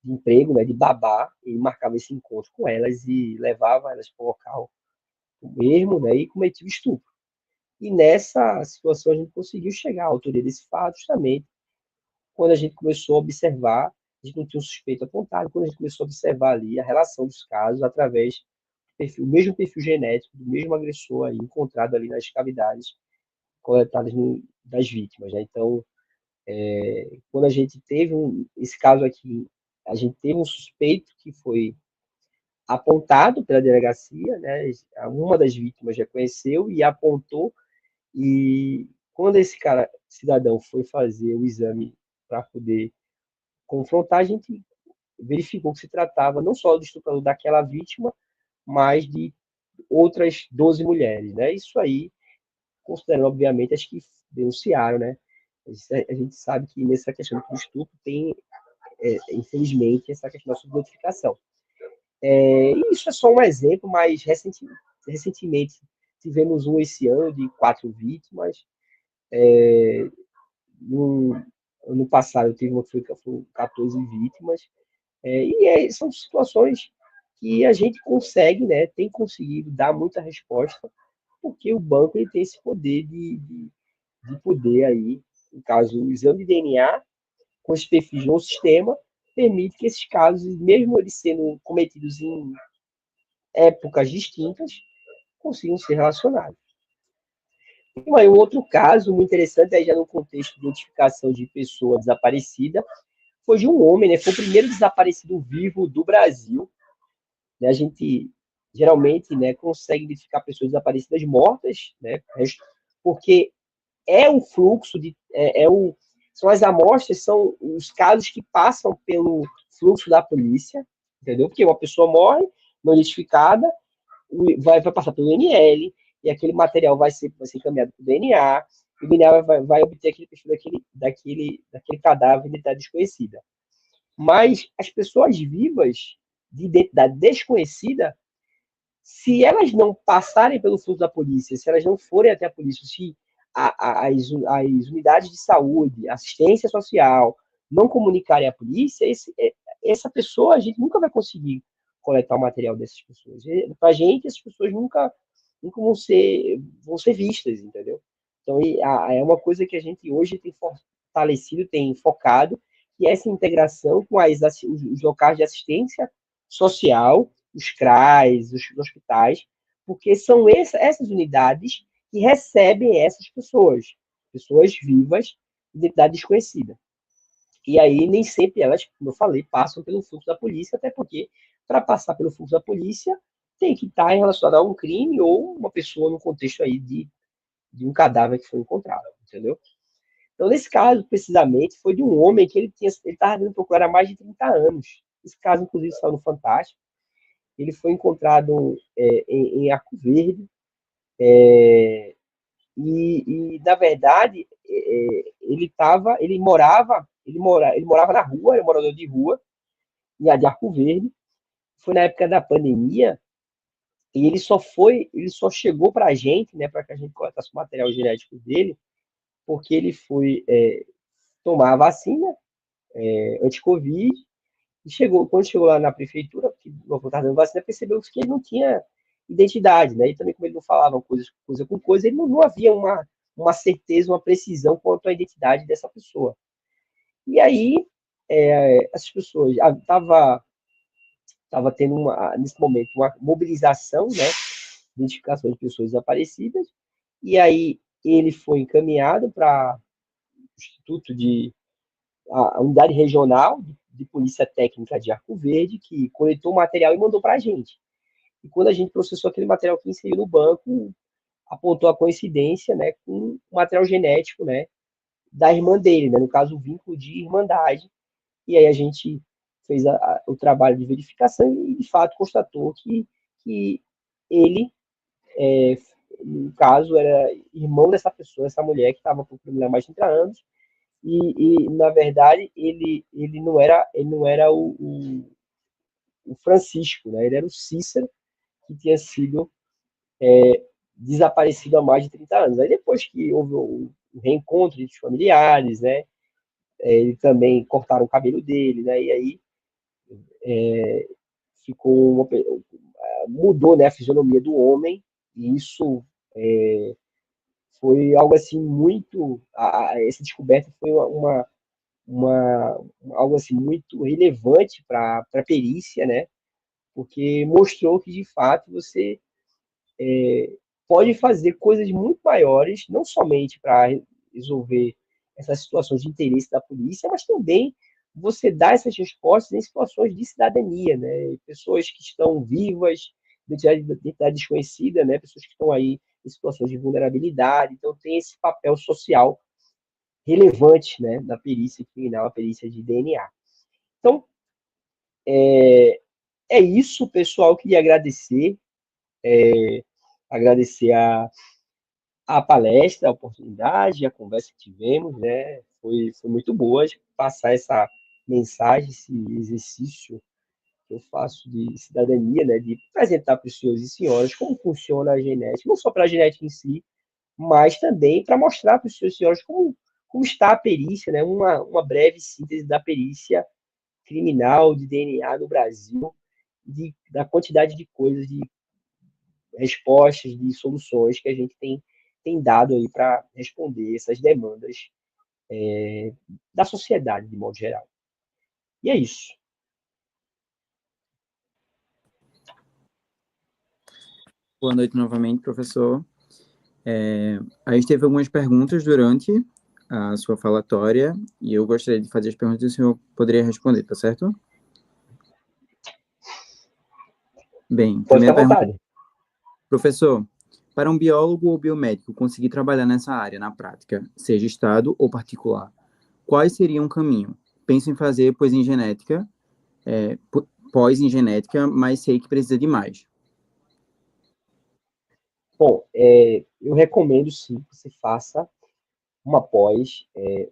emprego, né? De babá, ele marcava esse encontro com elas e levava elas para o local mesmo, né? E cometia o estupro. E nessa situação a gente conseguiu chegar à autoria desse fato justamente quando a gente começou a observar, a gente não tinha um suspeito apontado, quando a gente começou a observar ali a relação dos casos através do mesmo perfil genético, do mesmo agressor aí, encontrado ali nas cavidades coletadas das vítimas. Né? Então, quando a gente teve esse caso aqui, a gente teve um suspeito que foi apontado pela delegacia, né? Uma das vítimas já conheceu e apontou. E quando esse cidadão foi fazer o exame para poder confrontar, a gente verificou que se tratava não só do estuprador daquela vítima, mas de outras 12 mulheres, né? Isso aí, considerando, obviamente, as que denunciaram, né? A gente sabe que nessa questão do estupro tem, infelizmente, essa questão da subnotificação. E isso é só um exemplo, mas recentemente tivemos um esse ano de 4 vítimas. No ano passado eu tive uma que foi 14 vítimas. São situações que a gente consegue, né, tem conseguido dar muita resposta, porque o banco ele tem esse poder de poder aí, no caso, o exame de DNA, com os perfis no sistema, permite que esses casos, mesmo eles sendo cometidos em épocas distintas, consigam ser relacionados. E aí, um outro caso muito interessante, aí já no contexto de identificação de pessoa desaparecida, foi de um homem, né? Foi o primeiro desaparecido vivo do Brasil. Né? A gente geralmente, né, consegue identificar pessoas desaparecidas mortas, né? Porque é o fluxo são as amostras, são os casos que passam pelo fluxo da polícia, entendeu? Porque uma pessoa morre não identificada, vai passar pelo INL, e aquele material vai ser encaminhado para o DNA, e o DNA vai obter aquele perfil daquele cadáver de identidade desconhecida. Mas as pessoas vivas, de identidade desconhecida, se elas não passarem pelo fluxo da polícia, se elas não forem até a polícia, se as unidades de saúde, assistência social, não comunicarem à polícia, essa pessoa, a gente nunca vai conseguir coletar o material dessas pessoas. Para a gente, essas pessoas nunca vão ser vistas, entendeu? Então, é uma coisa que a gente hoje tem fortalecido, tem focado, que é essa integração com os locais de assistência social, os CRAs, os hospitais, porque são essas unidades que recebem essas pessoas vivas, de identidade desconhecida. E aí, nem sempre elas, como eu falei, passam pelo fluxo da polícia, até porque, para passar pelo fluxo da polícia, tem que estar relacionado a um crime ou uma pessoa no contexto aí de um cadáver que foi encontrado, entendeu? Então, nesse caso, precisamente, foi de um homem que ele estava vindo procurar há mais de 30 anos. Esse caso, inclusive, saiu no Fantástico. ele foi encontrado em Arco Verde, na verdade, ele morava na rua, era um morador de rua, de Arco Verde. Foi na época da pandemia, e ele só chegou para a gente, né, para que a gente coletasse o material genético dele, porque ele foi tomar a vacina anti-Covid, e quando chegou lá na prefeitura, que não estava dando vacina, percebeu que ele não tinha identidade, né? E também, como ele não falava coisa com coisa, ele não havia uma certeza, uma precisão quanto à identidade dessa pessoa. E aí, essas pessoas tava tendo nesse momento uma mobilização, né, identificação de pessoas desaparecidas, e aí ele foi encaminhado para o Instituto a Unidade Regional de Polícia Técnica de Arco Verde, que coletou o material e mandou para a gente. E quando a gente processou aquele material que inseriu no banco, apontou a coincidência, né, com o material genético, né, da irmã dele, né, no caso, o vínculo de irmandade. E aí a gente fez o trabalho de verificação e, de fato, constatou que ele, no caso, era irmão dessa pessoa, essa mulher que estava com problema há mais de 30 anos, na verdade, ele não era o Francisco, né? Ele era o Cícero, que tinha sido desaparecido há mais de 30 anos. Aí depois que houve o reencontro entre os familiares, né? Ele também cortaram o cabelo dele, né? E aí ficou mudou, né, a fisionomia do homem, e isso foi algo assim muito essa descoberta foi algo assim muito relevante para a perícia, né? Porque mostrou que de fato você pode fazer coisas muito maiores, não somente para resolver essas situações de interesse da polícia, mas também você dá essas respostas em situações de cidadania, né? Pessoas que estão vivas, identidade desconhecida, né? Pessoas que estão aí em situações de vulnerabilidade, então tem esse papel social relevante, né, da perícia criminal, a perícia de DNA. Então, é isso, pessoal. Queria agradecer a palestra, a oportunidade, a conversa que tivemos, né? Foi muito boa passar essa mensagem, esse exercício que eu faço de cidadania, né? De apresentar para os senhores e senhoras como funciona a genética, não só para a genética em si, mas também para mostrar para os senhores e senhoras como está a perícia, né? Uma breve síntese da perícia criminal de DNA no Brasil, da quantidade de coisas, de respostas, de soluções que a gente tem dado aí para responder essas demandas da sociedade, de modo geral. E é isso. Boa noite novamente, professor. A gente teve algumas perguntas durante a sua falatória e eu gostaria de fazer as perguntas e o senhor poderia responder, tá certo? Bem, Pode ficar primeira à pergunta. vontade. Professor, para um biólogo ou biomédico conseguir trabalhar nessa área na prática, seja Estado ou particular, quais seriam o caminho? Penso em fazer pós em genética, mas sei que precisa de mais. Bom, eu recomendo sim que você faça uma pós,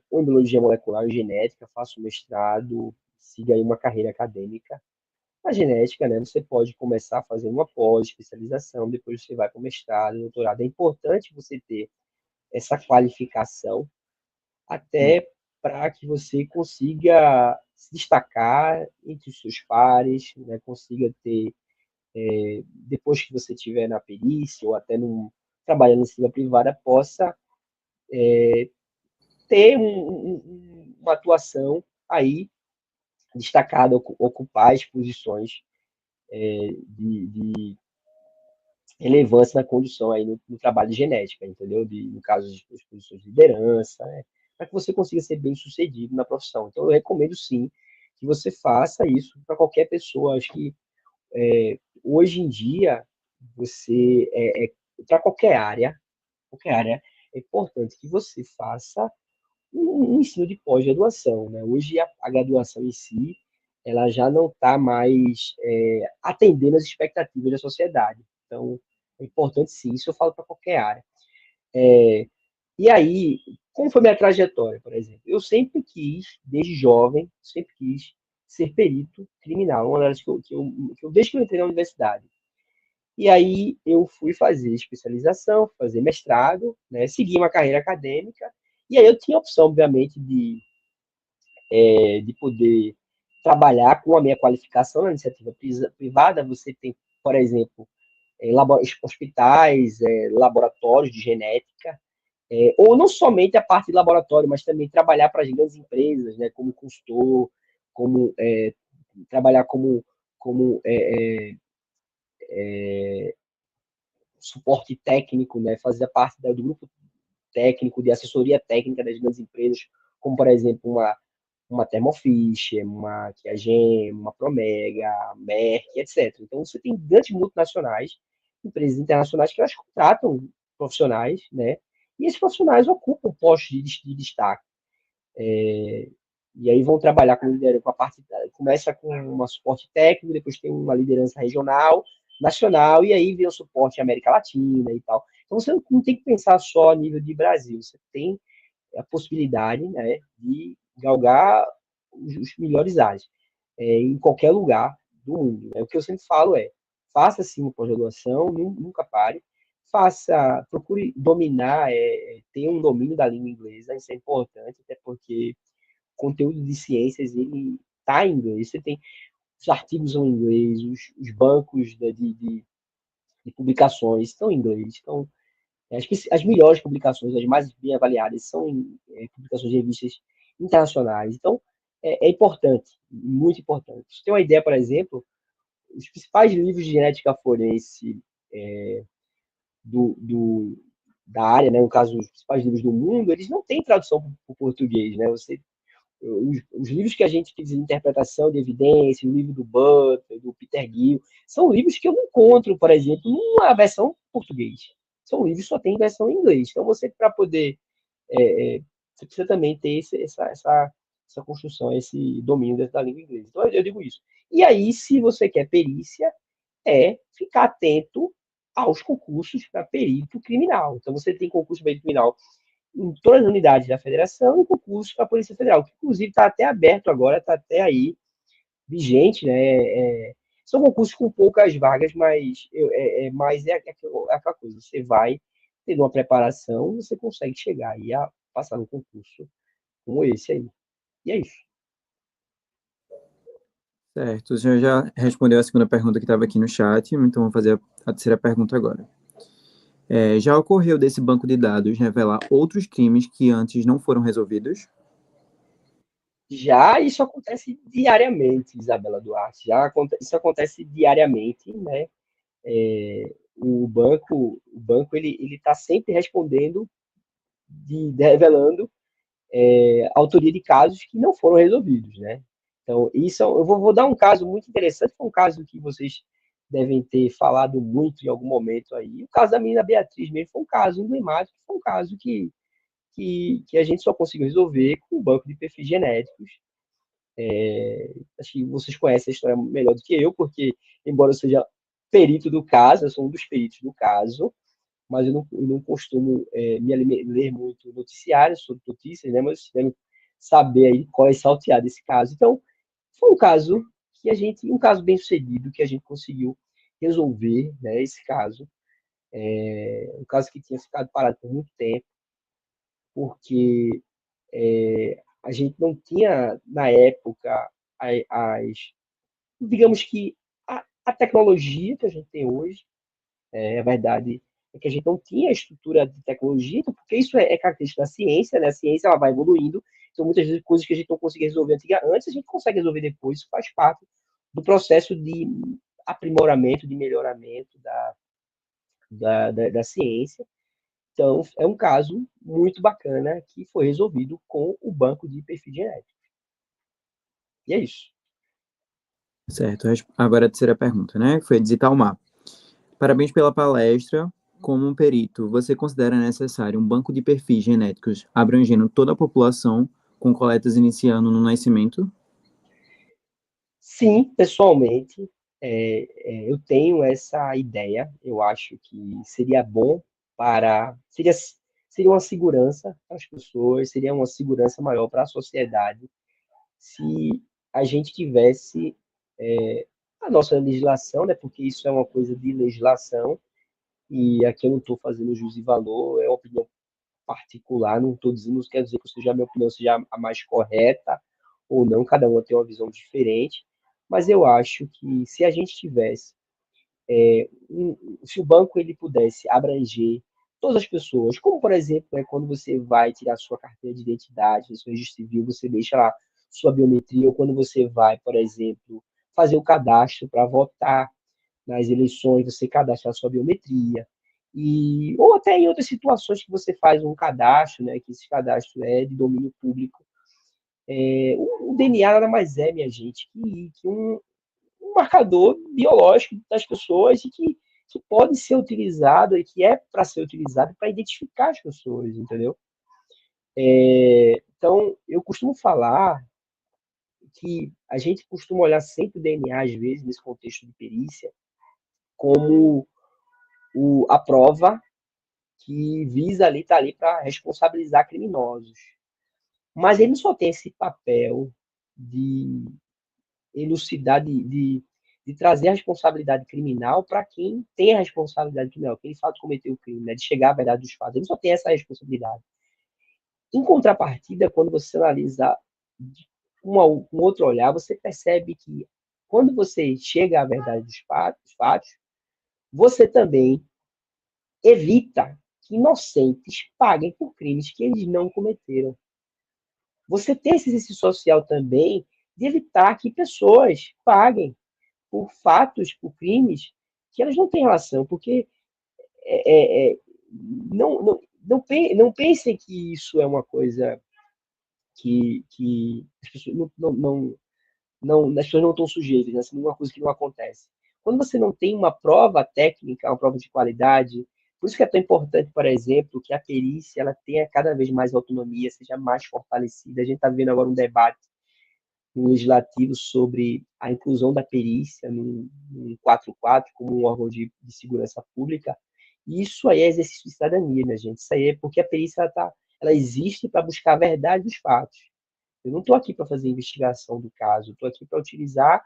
ou em biologia molecular ou genética, faça um mestrado, siga aí uma carreira acadêmica. A genética, né, você pode começar fazendo uma pós-especialização, depois você vai para o mestrado, doutorado. É importante você ter essa qualificação até para que você consiga se destacar entre os seus pares, né, consiga ter, depois que você estiver na perícia ou até trabalhando em cima privada, possa ter uma atuação aí destacada, ocupar as posições de relevância na condução aí no trabalho de genética, entendeu? No caso de posições de liderança, né? Para que você consiga ser bem sucedido na profissão. Então, eu recomendo sim que você faça isso para qualquer pessoa. Acho que hoje em dia, você, para qualquer área, é importante que você faça um ensino de pós-graduação, né? Hoje, a graduação em si, ela já não está mais atendendo as expectativas da sociedade. Então, é importante sim, isso eu falo para qualquer área. E aí, como foi minha trajetória, por exemplo? Eu sempre quis, desde jovem, sempre quis ser perito criminal, uma das que eu desde que eu entrei na universidade. E aí eu fui fazer especialização, fazer mestrado, né, seguir uma carreira acadêmica, e aí eu tinha a opção, obviamente, de poder trabalhar com a minha qualificação na iniciativa privada. Você tem, por exemplo, hospitais, laboratórios de genética, ou não somente a parte de laboratório, mas também trabalhar para as grandes empresas, né, como consultor, como trabalhar como suporte técnico, né, fazer parte do grupo técnico, de assessoria técnica das grandes empresas, como, por exemplo, uma Thermo Fisher, uma Qiagen, uma Promega, Merck, etc. Então, você tem grandes multinacionais, empresas internacionais que elas contratam profissionais, né? E esses profissionais ocupam postos de destaque. E aí vão trabalhar com a parte, começa com um suporte técnico, depois tem uma liderança regional, nacional, e aí vem o suporte América Latina e tal. Então você não tem que pensar só a nível de Brasil, você tem a possibilidade, né, de galgar os melhores áreas em qualquer lugar do mundo. Né? O que eu sempre falo é, faça sim uma pós-graduação, nunca pare, procure dominar, ter um domínio da língua inglesa, isso é importante, até porque conteúdo de ciências, ele está em inglês. Você tem os artigos são em inglês, os bancos de publicações estão em inglês. Então, acho que as melhores publicações, as mais bem avaliadas, são em publicações de revistas internacionais. Então, é importante, muito importante. Você tem uma ideia, por exemplo, os principais livros de genética forense do, do, da área, né, no caso, os principais livros do mundo, eles não têm tradução para o português, né? Os livros que a gente fez de interpretação de evidência, o livro do Butler, do Peter Gill, são livros que eu não encontro, por exemplo, numa versão português. São livros que só tem versão em inglês. Então, você, para poder. Você precisa também ter essa construção, esse domínio da língua inglesa. Então, eu digo isso. E aí, se você quer perícia, ficar atento aos concursos para perito criminal. Então, você tem concurso de perito criminal em todas as unidades da federação e concurso para a Polícia Federal, que inclusive está até aberto agora, está até aí vigente, né? São concursos com poucas vagas, mas aquela coisa, você vai tendo uma preparação, você consegue chegar aí a passar no concurso como esse aí. E é isso. Certo, o senhor já respondeu a segunda pergunta que estava aqui no chat, então vou fazer a terceira pergunta agora. Já ocorreu desse banco de dados revelar outros crimes que antes não foram resolvidos? Já isso acontece diariamente, Isabela Duarte. Isso acontece diariamente, né? O banco ele está sempre respondendo, revelando a autoria de casos que não foram resolvidos, né? Então, eu vou dar um caso muito interessante, foi um caso que vocês devem ter falado muito em algum momento aí. O caso da menina Beatriz mesmo foi um caso emblemático, foi um caso que a gente só conseguiu resolver com o banco de perfis genéticos. Acho que vocês conhecem a história melhor do que eu, porque, embora eu seja perito do caso, eu sou um dos peritos do caso, mas eu não costumo ler muito noticiários sobre notícias, né? Mas devem saber aí qual é salteado esse caso. Então, foi um caso um caso bem sucedido, que a gente conseguiu resolver, né? Esse caso. Um caso que tinha ficado parado por muito tempo, porque a gente não tinha, na época, digamos que a tecnologia que a gente tem hoje. A verdade é que a gente não tinha estrutura de tecnologia, então, porque isso é característica da ciência, né? A ciência ela vai evoluindo, então muitas vezes coisas que a gente não conseguia resolver antes, a gente consegue resolver depois, isso faz parte do processo de aprimoramento, de melhoramento da ciência. Então, é um caso muito bacana que foi resolvido com o banco de perfil genético. E é isso. Certo, agora a terceira pergunta, né? Foi de Italmar. Parabéns pela palestra. Como um perito, você considera necessário um banco de perfis genéticos abrangendo toda a população, com coletas iniciando no nascimento? Sim, pessoalmente, eu tenho essa ideia. Eu acho que seria bom para. Seria uma segurança para as pessoas, seria uma segurança maior para a sociedade se a gente tivesse a nossa legislação, né? Porque isso é uma coisa de legislação, e aqui eu não estou fazendo juízo de valor, é uma opinião particular, não estou dizendo, não quer dizer que seja a minha opinião seja a mais correta ou não, cada um tem uma visão diferente, mas eu acho que se a gente tivesse, se o banco ele pudesse abranger todas as pessoas, como por exemplo, quando você vai tirar sua carteira de identidade, seu registro civil, você deixa lá sua biometria, ou quando você vai, por exemplo, fazer o cadastro para votar nas eleições, você cadastra a sua biometria, ou até em outras situações que você faz um cadastro, né, que esse cadastro é de domínio público. O DNA nada mais é, minha gente, que um marcador biológico das pessoas e que pode ser utilizado e que é para ser utilizado para identificar as pessoas, entendeu? Então, eu costumo falar que a gente costuma olhar sempre o DNA, às vezes, nesse contexto de perícia, como a prova que visa ali, tá ali para responsabilizar criminosos. Mas ele não só tem esse papel de elucidar, de trazer a responsabilidade criminal para quem tem a responsabilidade criminal, quem de fato cometeu o crime, né, de chegar à verdade dos fatos. Ele só tem essa responsabilidade. Em contrapartida, quando você analisa com um outro olhar, você percebe que quando você chega à verdade dos fatos, você também evita que inocentes paguem por crimes que eles não cometeram. Você tem esse exercício social também de evitar que pessoas paguem por fatos, por crimes que elas não têm relação, porque não pensem que isso é uma coisa que as pessoas as pessoas não estão sujeitas, né? Assim, uma coisa que não acontece. Quando você não tem uma prova técnica, uma prova de qualidade, por isso que é tão importante, por exemplo, que a perícia ela tenha cada vez mais autonomia, seja mais fortalecida. A gente está vendo agora um debate no legislativo sobre a inclusão da perícia no 44 como um órgão de segurança pública. E isso aí é exercício de cidadania, né, gente? Isso aí é porque a perícia ela existe para buscar a verdade dos fatos. Eu não estou aqui para fazer investigação do caso, estou aqui para utilizar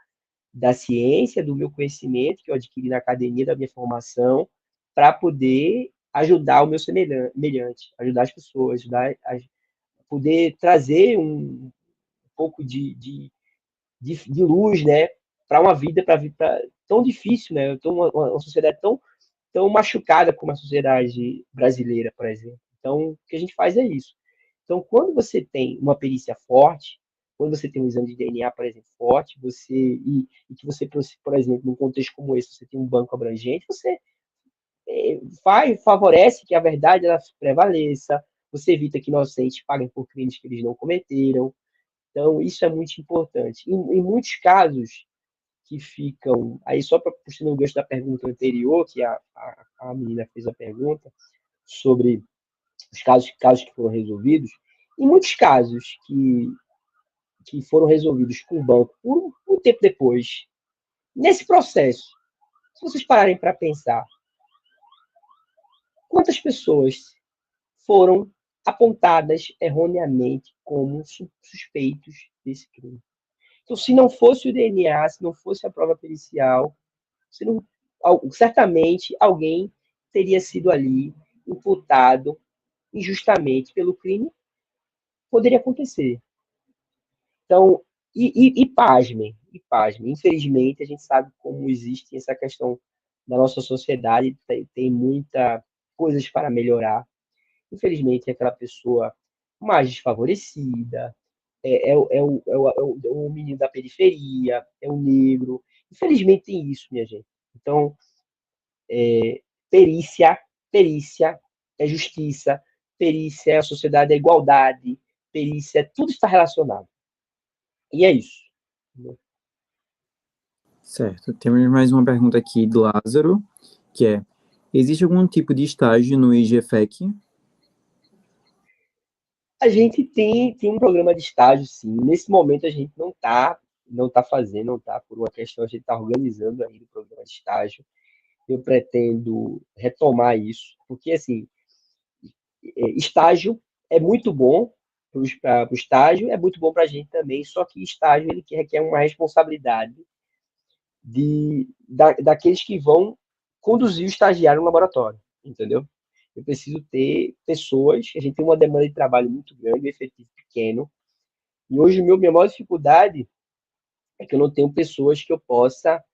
da ciência, do meu conhecimento que eu adquiri na academia, da minha formação, para poder ajudar o meu semelhante, ajudar as pessoas, poder trazer um pouco de luz, né, para uma vida tão difícil, né, uma sociedade tão machucada como a sociedade brasileira, por exemplo. Então, o que a gente faz é isso. Então, quando você tem uma perícia forte, quando você tem um exame de DNA, por exemplo, forte, e que você, por exemplo, num contexto como esse, você tem um banco abrangente, você favorece que a verdade ela prevaleça, você evita que inocentes paguem por crimes que eles não cometeram. Então, isso é muito importante. Em muitos casos que ficam, aí só para puxar o gancho da pergunta anterior, que a menina fez a pergunta sobre os casos que foram resolvidos, em muitos casos que foram resolvidos com o banco por um tempo depois, nesse processo, se vocês pararem para pensar, quantas pessoas foram apontadas erroneamente como suspeitos desse crime? Então, se não fosse o DNA, se não fosse a prova pericial, não, certamente alguém teria sido ali imputado injustamente pelo crime, poderia acontecer. Então, pasmem, infelizmente a gente sabe como existe essa questão da nossa sociedade, tem muita coisas para melhorar. Infelizmente, aquela pessoa mais desfavorecida, é o menino da periferia, é o negro. Infelizmente tem isso, minha gente. Então, perícia, perícia é justiça, perícia é a sociedade, é igualdade, perícia, tudo está relacionado. E é isso. Certo. Temos mais uma pergunta aqui do Lázaro, que é: existe algum tipo de estágio no IGFEC? A gente tem um programa de estágio, sim. Nesse momento a gente não está não está fazendo, não está por uma questão, a gente está organizando ainda o programa de estágio. Eu pretendo retomar isso, porque, assim, estágio é muito bom para o estágio, é muito bom para a gente também, só que estágio ele requer uma responsabilidade daqueles que vão conduzir o estagiário no laboratório, entendeu? Eu preciso ter pessoas, a gente tem uma demanda de trabalho muito grande, um efetivo pequeno, e hoje minha maior dificuldade é que eu não tenho pessoas que eu possa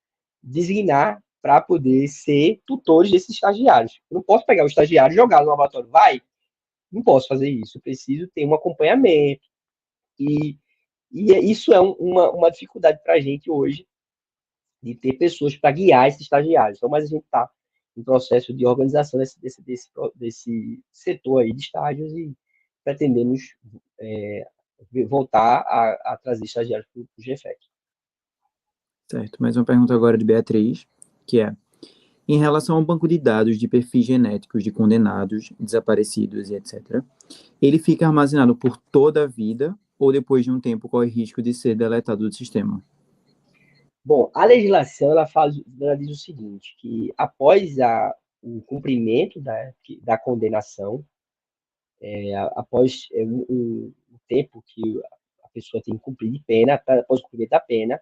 designar para poder ser tutores desses estagiários. Eu não posso pegar o estagiário e jogar no laboratório. Vai, não posso fazer isso. Eu preciso ter um acompanhamento. E, isso é uma dificuldade para a gente hoje, de ter pessoas para guiar esses estagiários. Então, mas a gente está em processo de organização desse setor aí de estágios e pretendemos voltar a trazer estagiários para o GFEC. Certo. Mais uma pergunta agora de Beatriz, que é: em relação ao banco de dados de perfis genéticos de condenados, desaparecidos e etc., ele fica armazenado por toda a vida ou depois de um tempo corre risco de ser deletado do sistema? Bom, a legislação ela diz o seguinte, que após o cumprimento da condenação, após o tempo que a pessoa tem que cumprir de pena, após o cumprimento da pena,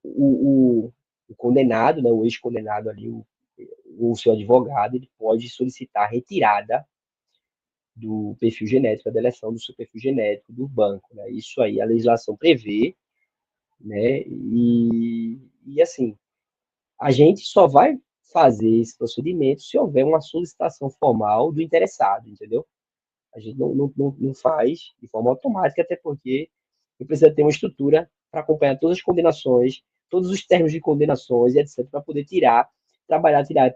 o, o, o condenado, né, o ex-condenado ali, o seu advogado, ele pode solicitar a retirada do perfil genético, a deleção do seu perfil genético do banco. Né? Isso aí a legislação prevê, né? E assim, a gente só vai fazer esse procedimento se houver uma solicitação formal do interessado, entendeu? A gente não faz de forma automática, até porque precisa ter uma estrutura para acompanhar todas as condenações, todos os termos de condenações e etc., para poder tirar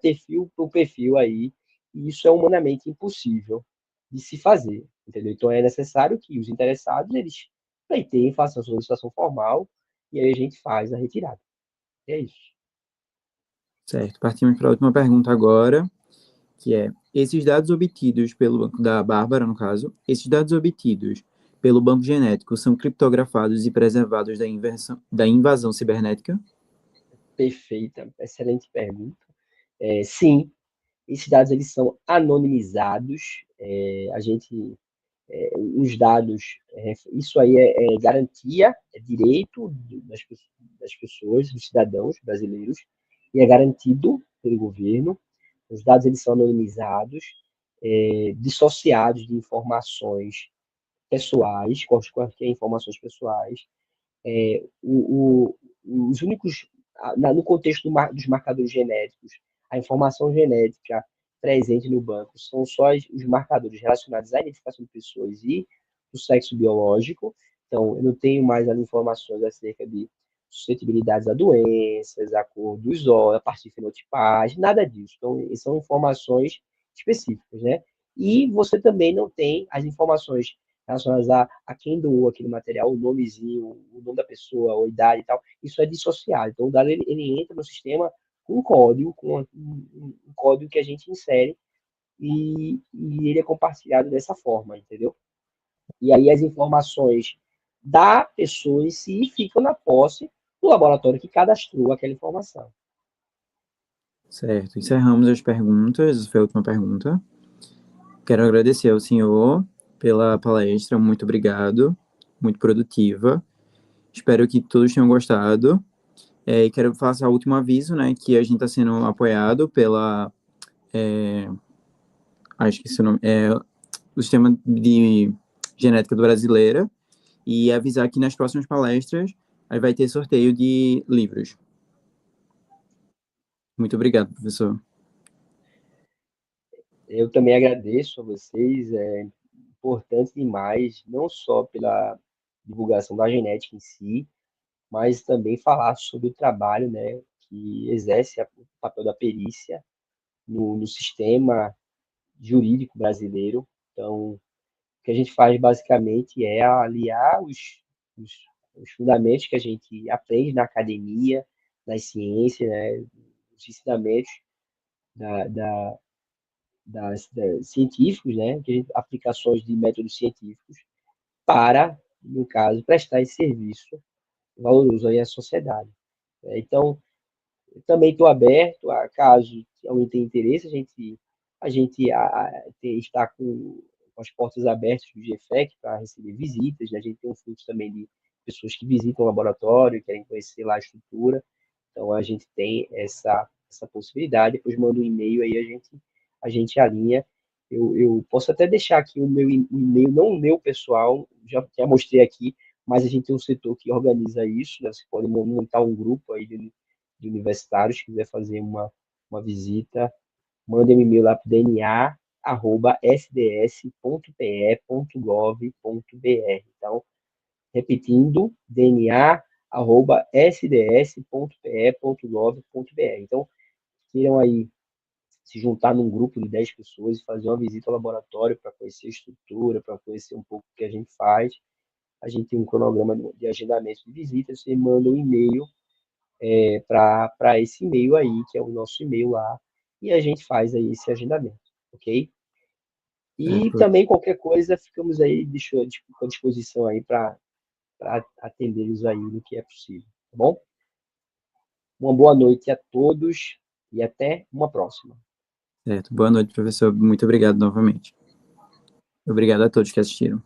perfil por perfil aí, e isso é humanamente impossível de se fazer, entendeu? Então é necessário que os interessados, eles pleiteiem, façam a solicitação formal, e aí a gente faz a retirada. É isso. Certo. Partimos para a última pergunta agora, que é: esses dados obtidos pelo banco da Bárbara, no caso, esses dados obtidos pelo banco genético são criptografados e preservados da invasão cibernética? Perfeita, excelente pergunta. Sim, esses dados eles são anonimizados. Os dados, isso aí é garantia, é direito das pessoas, dos cidadãos brasileiros, e é garantido pelo governo. Os dados eles são anonimizados, dissociados de informações pessoais, quaisquer informações pessoais. Os únicos, no contexto dos marcadores genéticos, a informação genética presente no banco são só os marcadores relacionados à identificação de pessoas e do sexo biológico. Então, eu não tenho mais as informações acerca de suscetibilidades a doenças, a cor dos olhos, a parte fenotipagem, nada disso. Então, são informações específicas, né? E você também não tem as informações relacionadas a quem doou aquele material, o nomezinho, o nome da pessoa, a idade e tal, isso é dissociado. Então, o dado ele entra no sistema com um código, um código que a gente insere e ele é compartilhado dessa forma, entendeu? E aí as informações da pessoa em si ficam na posse do laboratório que cadastrou aquela informação. Certo. Encerramos as perguntas. Essa foi a última pergunta. Quero agradecer ao senhor pela palestra. Muito obrigado. Muito produtiva. Espero que todos tenham gostado. E quero fazer o último aviso, né, que a gente está sendo apoiado pela, acho que esse nome, o Sistema de Genética do Brasileira, e avisar que nas próximas palestras aí vai ter sorteio de livros. Muito obrigado, professor. Eu também agradeço a vocês, é importante demais, não só pela divulgação da genética em si, mas também falar sobre o trabalho, né, que exerce o papel da perícia no sistema jurídico brasileiro. Então, o que a gente faz basicamente é aliar os, os fundamentos que a gente aprende na academia, nas ciências, né, os ensinamentos da, da, científicos, né, aplicações de métodos científicos para no caso, prestar esse serviço valoroso aí à sociedade. Então, também estou aberto a caso alguém tenha interesse, está com as portas abertas do GFEC para receber visitas, né? A gente tem um fluxo também de pessoas que visitam o laboratório, querem conhecer lá a estrutura, então a gente tem essa possibilidade, depois manda um e-mail aí, a gente alinha. Eu posso até deixar aqui o meu e-mail, não o meu pessoal, já mostrei aqui, mas a gente tem um setor que organiza isso, né? Você pode montar um grupo aí de universitários que quiser fazer uma visita, manda um e-mail lá para dna@sds.pe.gov.br. Então, repetindo, dna@sds.pe.gov.br. Então, queiram aí se juntar num grupo de 10 pessoas e fazer uma visita ao laboratório para conhecer a estrutura, para conhecer um pouco o que a gente faz. A gente tem um cronograma de agendamento de visitas, você manda um e-mail para esse e-mail aí, que é o nosso e-mail lá, e a gente faz aí esse agendamento, ok? E Certo. também qualquer coisa, ficamos aí à disposição aí para atendê-los aí no que é possível, tá bom? Uma boa noite a todos e até uma próxima. Certo. Boa noite, professor. Muito obrigado novamente. Obrigado a todos que assistiram.